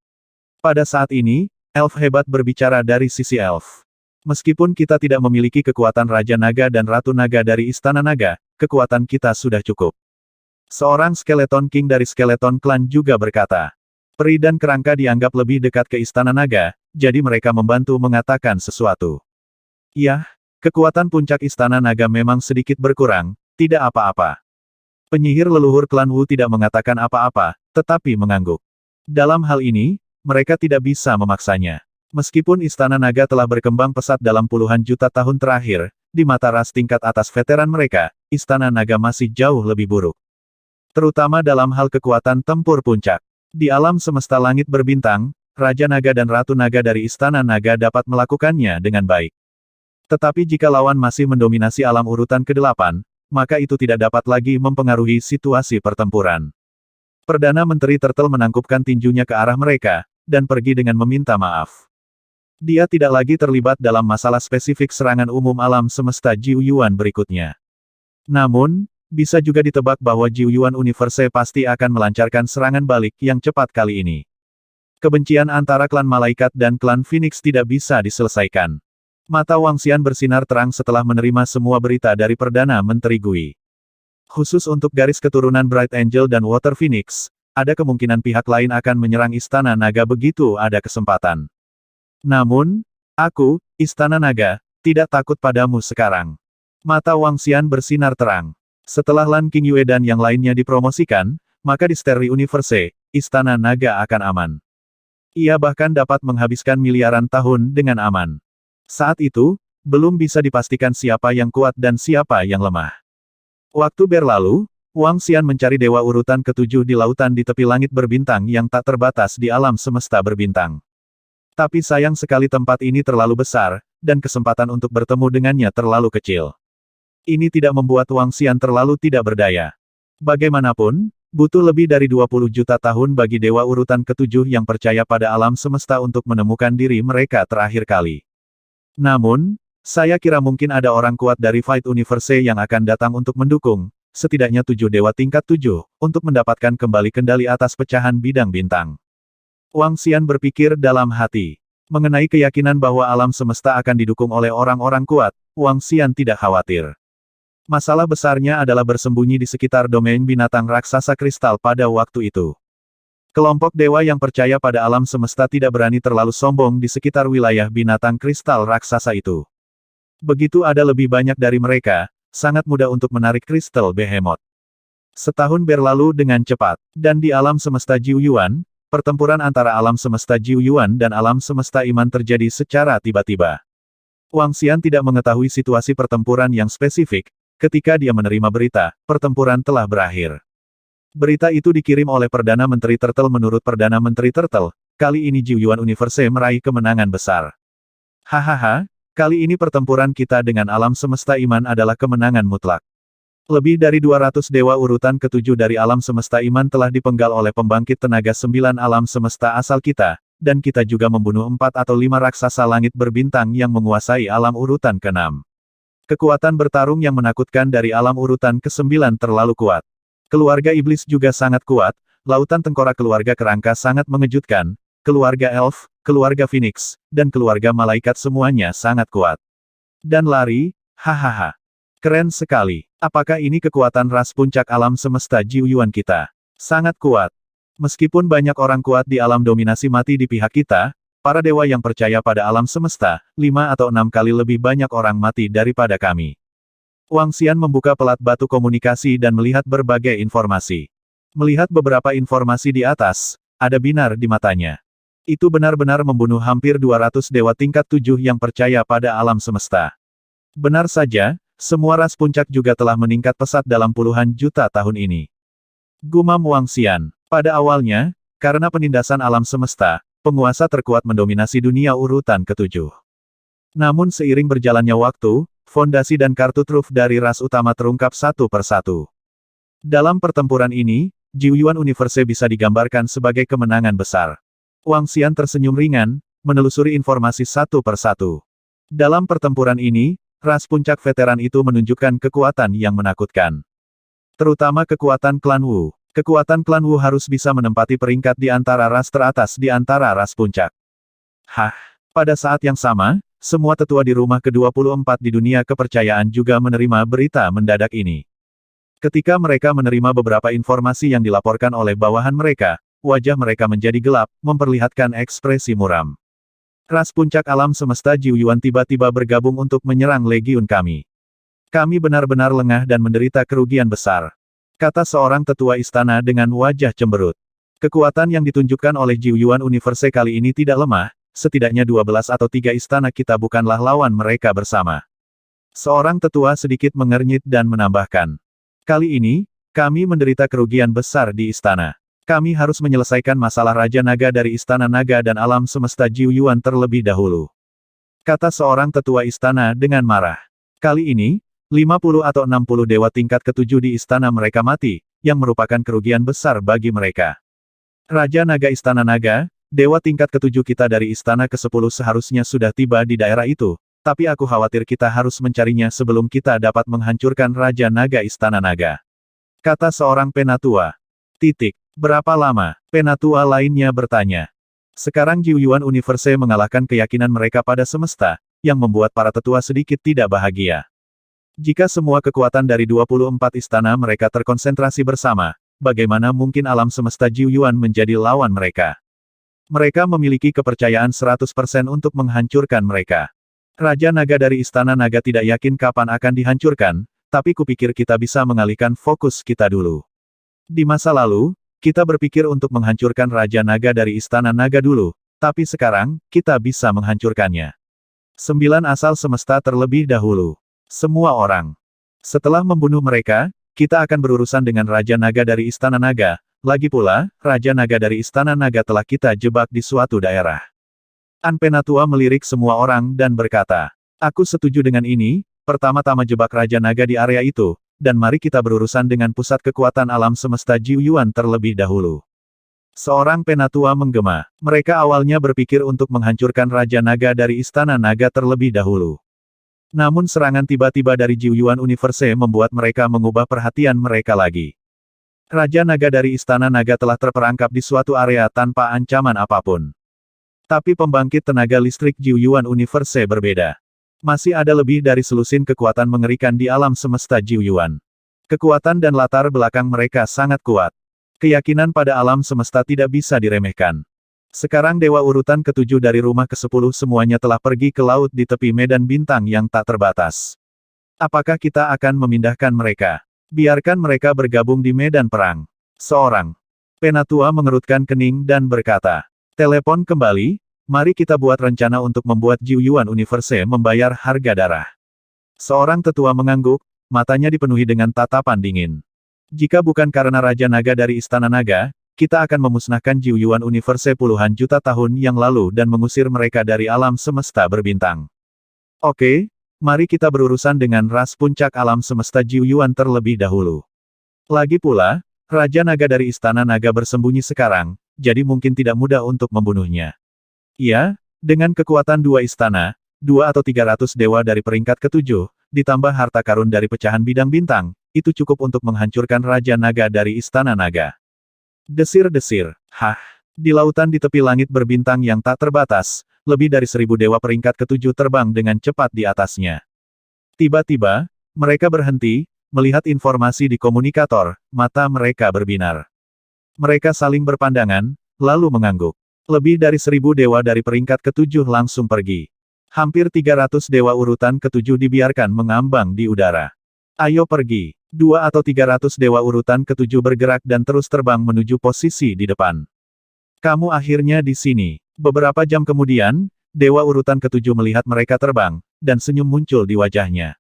Pada saat ini, elf hebat berbicara dari sisi elf. Meskipun kita tidak memiliki kekuatan Raja Naga dan Ratu Naga dari Istana Naga, kekuatan kita sudah cukup. Seorang Skeleton King dari Skeleton Clan juga berkata, peri dan kerangka dianggap lebih dekat ke Istana Naga, jadi mereka membantu mengatakan sesuatu. Yah, kekuatan puncak Istana Naga memang sedikit berkurang, tidak apa-apa. Penyihir leluhur klan Wu tidak mengatakan apa-apa, tetapi mengangguk. Dalam hal ini, mereka tidak bisa memaksanya. Meskipun Istana Naga telah berkembang pesat dalam puluhan juta tahun terakhir, di mata ras tingkat atas veteran mereka, Istana Naga masih jauh lebih buruk. Terutama dalam hal kekuatan tempur puncak. Di alam semesta langit berbintang, Raja Naga dan Ratu Naga dari Istana Naga dapat melakukannya dengan baik. Tetapi jika lawan masih mendominasi alam urutan ke-8, maka itu tidak dapat lagi mempengaruhi situasi pertempuran. Perdana Menteri Turtle menangkupkan tinjunya ke arah mereka, dan pergi dengan meminta maaf. Dia tidak lagi terlibat dalam masalah spesifik serangan umum alam semesta Jiu Yuan berikutnya. Namun, bisa juga ditebak bahwa Jiu Yuan Universe pasti akan melancarkan serangan balik yang cepat kali ini. Kebencian antara klan malaikat dan klan Phoenix tidak bisa diselesaikan. Mata Wang Xian bersinar terang setelah menerima semua berita dari Perdana Menteri Gui. Khusus untuk garis keturunan Bright Angel dan Water Phoenix, ada kemungkinan pihak lain akan menyerang Istana Naga begitu ada kesempatan. Namun, aku, Istana Naga, tidak takut padamu sekarang. Mata Wang Xian bersinar terang. Setelah Lan Qingyue dan yang lainnya dipromosikan, maka di Starry Universe, Istana Naga akan aman. Ia bahkan dapat menghabiskan miliaran tahun dengan aman. Saat itu, belum bisa dipastikan siapa yang kuat dan siapa yang lemah. Waktu berlalu, Wang Xian mencari dewa urutan ke-7 di lautan di tepi langit berbintang yang tak terbatas di alam semesta berbintang. Tapi sayang sekali tempat ini terlalu besar, dan kesempatan untuk bertemu dengannya terlalu kecil. Ini tidak membuat Wang Xian terlalu tidak berdaya. Bagaimanapun, butuh lebih dari 20 juta tahun bagi dewa urutan ke-7 yang percaya pada alam semesta untuk menemukan diri mereka terakhir kali. Namun, saya kira mungkin ada orang kuat dari Fight Universe yang akan datang untuk mendukung, setidaknya 7 dewa tingkat 7, untuk mendapatkan kembali kendali atas pecahan bidang bintang. Wang Xian berpikir dalam hati. Mengenai keyakinan bahwa alam semesta akan didukung oleh orang-orang kuat, Wang Xian tidak khawatir. Masalah besarnya adalah bersembunyi di sekitar domain binatang raksasa kristal pada waktu itu. Kelompok dewa yang percaya pada alam semesta tidak berani terlalu sombong di sekitar wilayah binatang kristal raksasa itu. Begitu ada lebih banyak dari mereka, sangat mudah untuk menarik kristal behemoth. Setahun berlalu dengan cepat, dan di alam semesta Jiu Yuan, pertempuran antara alam semesta Jiu Yuan dan alam semesta iman terjadi secara tiba-tiba. Wang Xian tidak mengetahui situasi pertempuran yang spesifik. Ketika dia menerima berita, pertempuran telah berakhir. Berita itu dikirim oleh Perdana Menteri Turtle. Menurut Perdana Menteri Turtle, kali ini Jiu Yuan Universe meraih kemenangan besar. Hahaha, kali ini pertempuran kita dengan alam semesta iman adalah kemenangan mutlak. Lebih dari 200 dewa urutan ke-7 dari alam semesta iman telah dipenggal oleh pembangkit tenaga 9 alam semesta asal kita, dan kita juga membunuh 4 atau 5 raksasa langit berbintang yang menguasai alam urutan ke-6. Kekuatan bertarung yang menakutkan dari alam urutan ke-9 terlalu kuat. Keluarga iblis juga sangat kuat, lautan tengkorak keluarga kerangka sangat mengejutkan, keluarga elf, keluarga phoenix, dan keluarga malaikat semuanya sangat kuat. Dan lari, hahaha. Keren sekali. Apakah ini kekuatan ras puncak alam semesta Jiu Yuan kita? Sangat kuat. Meskipun banyak orang kuat di alam dominasi mati di pihak kita, para dewa yang percaya pada alam semesta, 5 atau 6 kali lebih banyak orang mati daripada kami. Wang Xian membuka pelat batu komunikasi dan melihat berbagai informasi. Melihat beberapa informasi di atas, ada binar di matanya. Itu benar-benar membunuh hampir 200 dewa tingkat 7 yang percaya pada alam semesta. Benar saja, semua ras puncak juga telah meningkat pesat dalam puluhan juta tahun ini. Gumam Wang Xian. Pada awalnya, karena penindasan alam semesta, penguasa terkuat mendominasi dunia urutan ketujuh. Namun seiring berjalannya waktu, fondasi dan kartu truf dari ras utama terungkap satu persatu. Dalam pertempuran ini, Jiuyuan Universe bisa digambarkan sebagai kemenangan besar. Wang Xian tersenyum ringan, menelusuri informasi satu persatu. Dalam pertempuran ini, ras puncak veteran itu menunjukkan kekuatan yang menakutkan. Terutama kekuatan klan Wu. Kekuatan klan Wu harus bisa menempati peringkat di antara ras teratas di antara ras puncak. Hah? Pada saat yang sama, semua tetua di rumah ke-24 di dunia kepercayaan juga menerima berita mendadak ini. Ketika mereka menerima beberapa informasi yang dilaporkan oleh bawahan mereka, wajah mereka menjadi gelap, memperlihatkan ekspresi muram. Ras puncak alam semesta Jiuyuan tiba-tiba bergabung untuk menyerang legiun kami. Kami benar-benar lengah dan menderita kerugian besar, kata seorang tetua istana dengan wajah cemberut. Kekuatan yang ditunjukkan oleh Jiuyuan Universe kali ini tidak lemah, setidaknya 12 atau 3 istana kita bukanlah lawan mereka bersama. Seorang tetua sedikit mengernyit dan menambahkan. Kali ini, kami menderita kerugian besar di istana. Kami harus menyelesaikan masalah Raja Naga dari Istana Naga dan Alam Semesta Jiuyuan terlebih dahulu, kata seorang tetua istana dengan marah. Kali ini, 50 atau 60 dewa tingkat ketujuh di istana mereka mati, yang merupakan kerugian besar bagi mereka. Raja Naga Istana Naga, dewa tingkat ketujuh kita dari Istana ke-10 seharusnya sudah tiba di daerah itu, tapi aku khawatir kita harus mencarinya sebelum kita dapat menghancurkan Raja Naga Istana Naga, kata seorang penatua. Berapa lama? Penatua lainnya bertanya. Sekarang Jiuyuan Universe mengalahkan keyakinan mereka pada semesta, yang membuat para tetua sedikit tidak bahagia. Jika semua kekuatan dari 24 istana mereka terkonsentrasi bersama, bagaimana mungkin alam semesta Jiuyuan menjadi lawan mereka? Mereka memiliki kepercayaan 100% untuk menghancurkan mereka. Raja Naga dari Istana Naga tidak yakin kapan akan dihancurkan, tapi kupikir kita bisa mengalihkan fokus kita dulu. Di masa lalu, kita berpikir untuk menghancurkan Raja Naga dari Istana Naga dulu, tapi sekarang, kita bisa menghancurkannya. 9 asal semesta terlebih dahulu. Semua orang. Setelah membunuh mereka, kita akan berurusan dengan Raja Naga dari Istana Naga. Lagi pula, Raja Naga dari Istana Naga telah kita jebak di suatu daerah. An Penatua melirik semua orang dan berkata, aku setuju dengan ini, pertama-tama jebak Raja Naga di area itu, dan mari kita berurusan dengan pusat kekuatan alam semesta Jiuyuan terlebih dahulu. Seorang penatua menggema. Mereka awalnya berpikir untuk menghancurkan Raja Naga dari Istana Naga terlebih dahulu. Namun serangan tiba-tiba dari Jiuyuan Universe membuat mereka mengubah perhatian mereka lagi. Raja Naga dari Istana Naga telah terperangkap di suatu area tanpa ancaman apapun. Tapi pembangkit tenaga listrik Jiuyuan Universe berbeda. Masih ada lebih dari selusin kekuatan mengerikan di alam semesta Jiuyuan. Kekuatan dan latar belakang mereka sangat kuat. Keyakinan pada alam semesta tidak bisa diremehkan. Sekarang dewa urutan ke-7 dari rumah ke-10 semuanya telah pergi ke laut di tepi medan bintang yang tak terbatas. Apakah kita akan memindahkan mereka? Biarkan mereka bergabung di medan perang. Seorang penatua mengerutkan kening dan berkata, telepon kembali. Mari kita buat rencana untuk membuat Jiuyuan Universe membayar harga darah. Seorang tetua mengangguk, matanya dipenuhi dengan tatapan dingin. Jika bukan karena Raja Naga dari Istana Naga, kita akan memusnahkan Jiuyuan Universe puluhan juta tahun yang lalu dan mengusir mereka dari alam semesta berbintang. Oke, mari kita berurusan dengan ras puncak alam semesta Jiuyuan terlebih dahulu. Lagi pula, Raja Naga dari Istana Naga bersembunyi sekarang, jadi mungkin tidak mudah untuk membunuhnya. Ya, dengan kekuatan 2 istana, 2 atau 300 dewa dari peringkat ke-7, ditambah harta karun dari pecahan bidang bintang, itu cukup untuk menghancurkan Raja Naga dari Istana Naga. Desir-desir, hah, di lautan di tepi langit berbintang yang tak terbatas, lebih dari 1000 dewa peringkat ke-7 terbang dengan cepat di atasnya. Tiba-tiba, mereka berhenti, melihat informasi di komunikator, mata mereka berbinar. Mereka saling berpandangan, lalu mengangguk. Lebih dari 1000 dewa dari peringkat ke-7 langsung pergi. Hampir 300 dewa urutan ke-7 dibiarkan mengambang di udara. Ayo pergi. 2 atau 300 dewa urutan ke-7 bergerak dan terus terbang menuju posisi di depan. Kamu akhirnya di sini. Beberapa jam kemudian, dewa urutan ke-7 melihat mereka terbang, dan senyum muncul di wajahnya.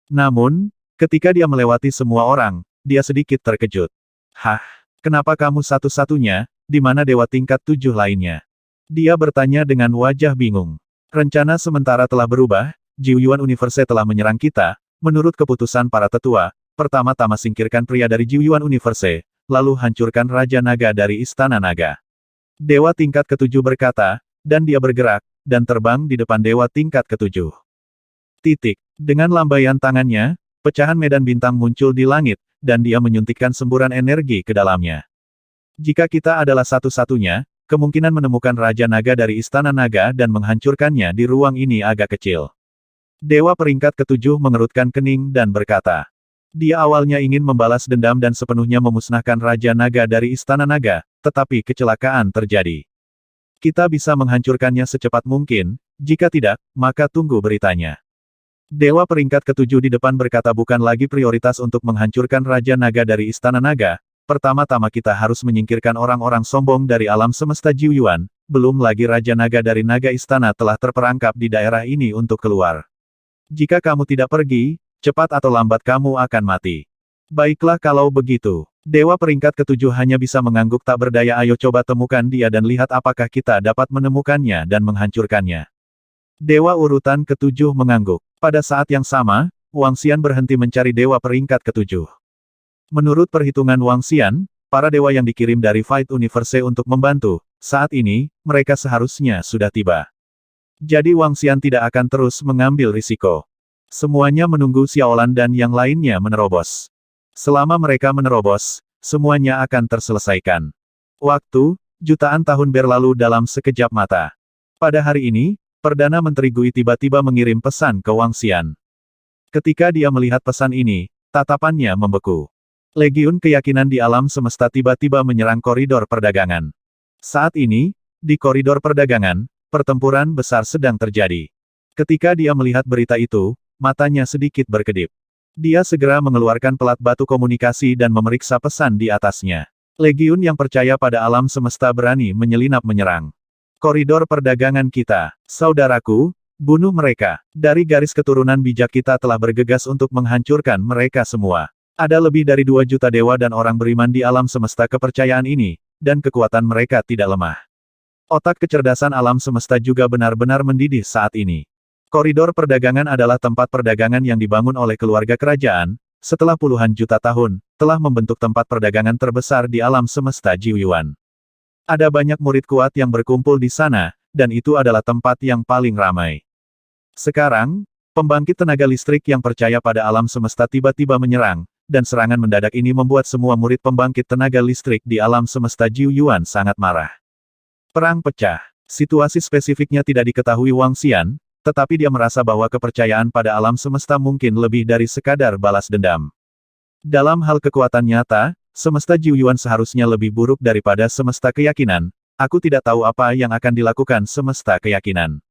Namun, ketika dia melewati semua orang, dia sedikit terkejut. Hah, kenapa kamu satu-satunya? Di mana dewa tingkat 7 lainnya? Dia bertanya dengan wajah bingung. Rencana sementara telah berubah, Jiuyuan Universe telah menyerang kita, menurut keputusan para tetua, pertama-tama singkirkan pria dari Jiuyuan Universe, lalu hancurkan Raja Naga dari Istana Naga. Dewa tingkat ketujuh berkata, dan dia bergerak, dan terbang di depan dewa tingkat ketujuh. Titik. Dengan lambaian tangannya, pecahan medan bintang muncul di langit, dan dia menyuntikkan semburan energi ke dalamnya. Jika kita adalah satu-satunya, kemungkinan menemukan Raja Naga dari Istana Naga dan menghancurkannya di ruang ini agak kecil. Dewa peringkat ketujuh mengerutkan kening dan berkata, dia awalnya ingin membalas dendam dan sepenuhnya memusnahkan Raja Naga dari Istana Naga, tetapi kecelakaan terjadi. Kita bisa menghancurkannya secepat mungkin, jika tidak, maka tunggu beritanya. Dewa peringkat ketujuh di depan berkata bukan lagi prioritas untuk menghancurkan Raja Naga dari Istana Naga, pertama-tama kita harus menyingkirkan orang-orang sombong dari alam semesta Jiuyuan, belum lagi Raja Naga dari Naga Istana telah terperangkap di daerah ini untuk keluar. Jika kamu tidak pergi, cepat atau lambat kamu akan mati. Baiklah kalau begitu. Dewa peringkat ketujuh hanya bisa mengangguk tak berdaya. Ayo coba temukan dia dan lihat apakah kita dapat menemukannya dan menghancurkannya. Dewa urutan ketujuh mengangguk. Pada saat yang sama, Wang Xian berhenti mencari dewa peringkat ketujuh. Menurut perhitungan Wang Xian, para dewa yang dikirim dari Fight Universe untuk membantu, saat ini, mereka seharusnya sudah tiba. Jadi Wang Xian tidak akan terus mengambil risiko. Semuanya menunggu Xiaolan dan yang lainnya menerobos. Selama mereka menerobos, semuanya akan terselesaikan. Waktu, jutaan tahun berlalu dalam sekejap mata. Pada hari ini, Perdana Menteri Gui tiba-tiba mengirim pesan ke Wang Xian. Ketika dia melihat pesan ini, tatapannya membeku. Legiun keyakinan di alam semesta tiba-tiba menyerang koridor perdagangan. Saat ini, di koridor perdagangan, pertempuran besar sedang terjadi. Ketika dia melihat berita itu, matanya sedikit berkedip. Dia segera mengeluarkan pelat batu komunikasi dan memeriksa pesan di atasnya. Legiun yang percaya pada alam semesta berani menyelinap menyerang koridor perdagangan kita. Saudaraku, bunuh mereka. Dari garis keturunan bijak kita telah bergegas untuk menghancurkan mereka semua. Ada lebih dari 2 juta dewa dan orang beriman di alam semesta kepercayaan ini, dan kekuatan mereka tidak lemah. Otak kecerdasan alam semesta juga benar-benar mendidih saat ini. Koridor perdagangan adalah tempat perdagangan yang dibangun oleh keluarga kerajaan, setelah puluhan juta tahun, telah membentuk tempat perdagangan terbesar di alam semesta Jiuyuan. Ada banyak murid kuat yang berkumpul di sana, dan itu adalah tempat yang paling ramai. Sekarang, pembangkit tenaga listrik yang percaya pada alam semesta tiba-tiba menyerang, dan serangan mendadak ini membuat semua murid pembangkit tenaga listrik di alam semesta Jiuyuan sangat marah. Perang pecah. Situasi spesifiknya tidak diketahui Wang Xian, tetapi dia merasa bahwa kepercayaan pada alam semesta mungkin lebih dari sekadar balas dendam. Dalam hal kekuatan nyata, semesta Jiuyuan seharusnya lebih buruk daripada semesta keyakinan. Aku tidak tahu apa yang akan dilakukan semesta keyakinan.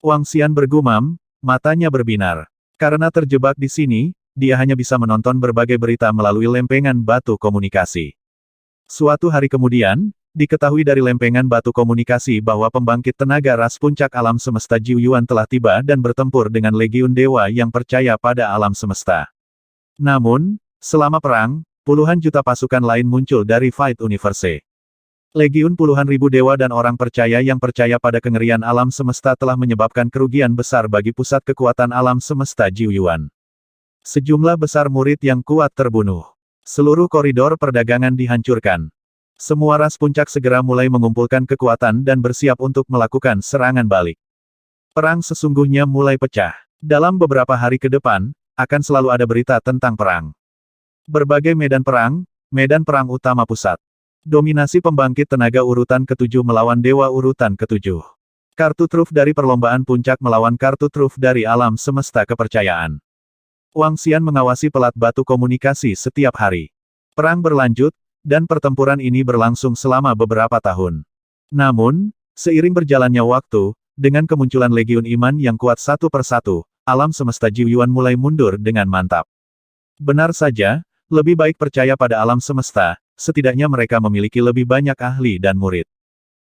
Wang Xian bergumam, matanya berbinar. Karena terjebak di sini, dia hanya bisa menonton berbagai berita melalui lempengan batu komunikasi. Suatu hari kemudian, diketahui dari lempengan batu komunikasi bahwa pembangkit tenaga ras puncak alam semesta Jiuyuan telah tiba dan bertempur dengan legiun dewa yang percaya pada alam semesta. Namun, selama perang, puluhan juta pasukan lain muncul dari Fight Universe. Legiun puluhan ribu dewa dan orang percaya yang percaya pada kengerian alam semesta telah menyebabkan kerugian besar bagi pusat kekuatan alam semesta Jiuyuan. Sejumlah besar murid yang kuat terbunuh. Seluruh koridor perdagangan dihancurkan. Semua ras puncak segera mulai mengumpulkan kekuatan dan bersiap untuk melakukan serangan balik. Perang sesungguhnya mulai pecah. Dalam beberapa hari ke depan, akan selalu ada berita tentang perang. Berbagai medan perang utama pusat. Dominasi pembangkit tenaga urutan ketujuh melawan dewa urutan ketujuh. Kartu truf dari perlombaan puncak melawan kartu truf dari alam semesta kepercayaan. Wang Xian mengawasi pelat batu komunikasi setiap hari. Perang berlanjut, dan pertempuran ini berlangsung selama beberapa tahun. Namun, seiring berjalannya waktu, dengan kemunculan legiun iman yang kuat satu persatu, alam semesta Jiuyuan mulai mundur dengan mantap. Benar saja, lebih baik percaya pada alam semesta, setidaknya mereka memiliki lebih banyak ahli dan murid.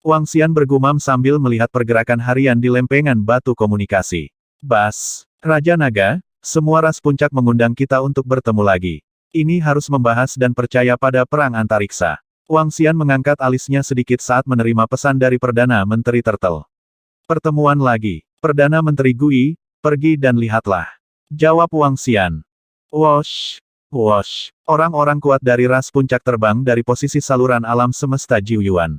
Wang Xian bergumam sambil melihat pergerakan harian di lempengan batu komunikasi. Bas, Raja Naga, semua ras puncak mengundang kita untuk bertemu lagi. Ini harus membahas dan percaya pada perang antariksa. Wang Xian mengangkat alisnya sedikit saat menerima pesan dari Perdana Menteri Turtle. Pertemuan lagi. Perdana Menteri Gui, pergi dan lihatlah. Jawab Wang Xian. Wosh. Wosh. Orang-orang kuat dari ras puncak terbang dari posisi saluran alam semesta Jiuyuan.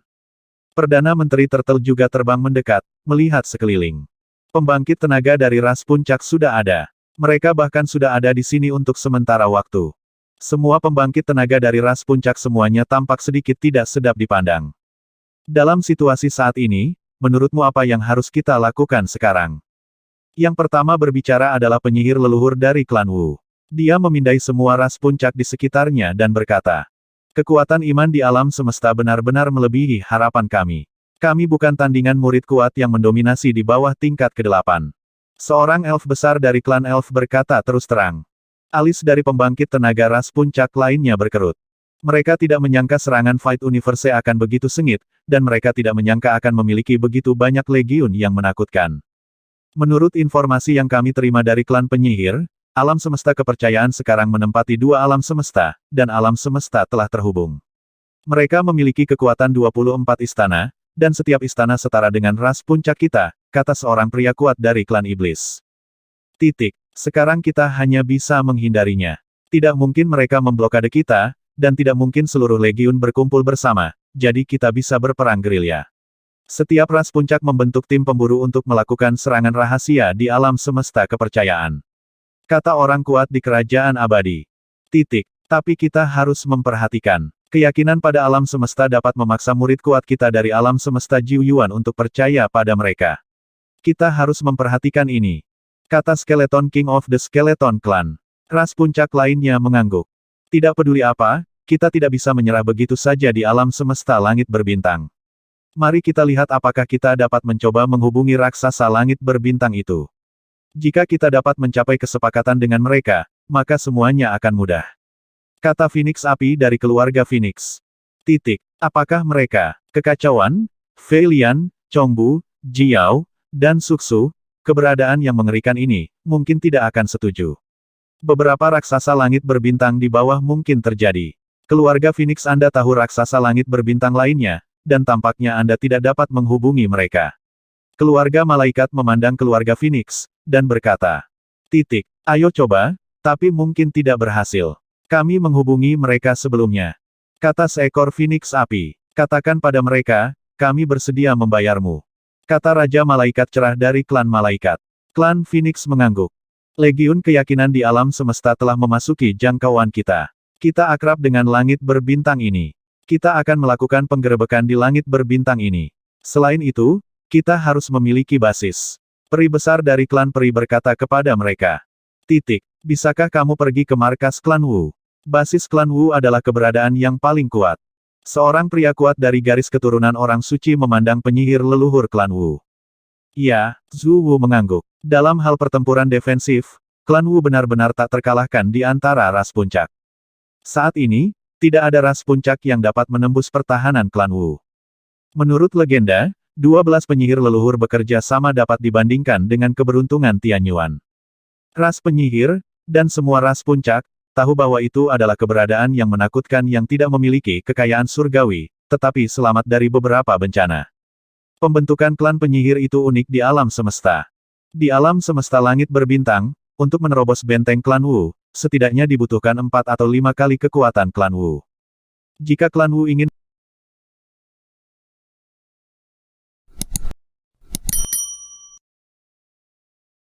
Perdana Menteri Turtle juga terbang mendekat, melihat sekeliling. Pembangkit tenaga dari ras puncak sudah ada. Mereka bahkan sudah ada di sini untuk sementara waktu. Semua pembangkit tenaga dari ras puncak semuanya tampak sedikit tidak sedap dipandang. Dalam situasi saat ini, menurutmu apa yang harus kita lakukan sekarang? Yang pertama berbicara adalah penyihir leluhur dari klan Wu. Dia memindai semua ras puncak di sekitarnya dan berkata, kekuatan iman di alam semesta benar-benar melebihi harapan kami. Kami bukan tandingan murid kuat yang mendominasi di bawah tingkat ke-8. Seorang elf besar dari klan elf berkata terus terang. Alis dari pembangkit tenaga ras puncak lainnya berkerut. Mereka tidak menyangka serangan Fight Universe akan begitu sengit, dan mereka tidak menyangka akan memiliki begitu banyak legiun yang menakutkan. Menurut informasi yang kami terima dari klan penyihir, alam semesta kepercayaan sekarang menempati dua alam semesta, dan alam semesta telah terhubung. Mereka memiliki kekuatan 24 istana, dan setiap istana setara dengan ras puncak kita, kata seorang pria kuat dari klan iblis. Titik. Sekarang kita hanya bisa menghindarinya. Tidak mungkin mereka memblokade kita, dan tidak mungkin seluruh legiun berkumpul bersama, jadi kita bisa berperang gerilya. Setiap ras puncak membentuk tim pemburu untuk melakukan serangan rahasia di alam semesta kepercayaan. Kata orang kuat di kerajaan abadi. Titik. Tapi kita harus memperhatikan. Keyakinan pada alam semesta dapat memaksa murid kuat kita dari alam semesta Jiuyuan untuk percaya pada mereka. Kita harus memperhatikan ini. Kata Skeleton King of the Skeleton Clan. Ras puncak lainnya mengangguk. Tidak peduli apa, kita tidak bisa menyerah begitu saja di alam semesta langit berbintang. Mari kita lihat apakah kita dapat mencoba menghubungi raksasa langit berbintang itu. Jika kita dapat mencapai kesepakatan dengan mereka, maka semuanya akan mudah. Kata Phoenix Api dari keluarga Phoenix. Titik. Apakah mereka, Kekacauan, Fei Lian, Chongbu, Jiao, dan Suksu, keberadaan yang mengerikan ini, mungkin tidak akan setuju. Beberapa raksasa langit berbintang di bawah mungkin terjadi. Keluarga Phoenix Anda tahu raksasa langit berbintang lainnya, dan tampaknya Anda tidak dapat menghubungi mereka. Keluarga malaikat memandang keluarga Phoenix, dan berkata, titik, ayo coba, tapi mungkin tidak berhasil. Kami menghubungi mereka sebelumnya. Kata seekor Phoenix Api, katakan pada mereka, kami bersedia membayarmu. Kata Raja Malaikat Cerah dari klan Malaikat. Klan Phoenix mengangguk. Legiun keyakinan di alam semesta telah memasuki jangkauan kita. Kita akrab dengan langit berbintang ini. Kita akan melakukan penggerebekan di langit berbintang ini. Selain itu, kita harus memiliki basis. Peri besar dari klan peri berkata kepada mereka. Titik. Bisakah kamu pergi ke markas klan Wu? Basis klan Wu adalah keberadaan yang paling kuat. Seorang pria kuat dari garis keturunan orang suci memandang penyihir leluhur klan Wu. Ya, Zhu Wu mengangguk. Dalam hal pertempuran defensif, klan Wu benar-benar tak terkalahkan di antara ras puncak. Saat ini, tidak ada ras puncak yang dapat menembus pertahanan klan Wu. Menurut legenda, 12 penyihir leluhur bekerja sama dapat dibandingkan dengan keberuntungan Tianyuan. Ras penyihir, dan semua ras puncak, tahu bahwa itu adalah keberadaan yang menakutkan yang tidak memiliki kekayaan surgawi, tetapi selamat dari beberapa bencana. Pembentukan klan penyihir itu unik di alam semesta. Di alam semesta langit berbintang, untuk menerobos benteng klan Wu, setidaknya dibutuhkan 4 atau 5 kali kekuatan klan Wu. Jika klan Wu ingin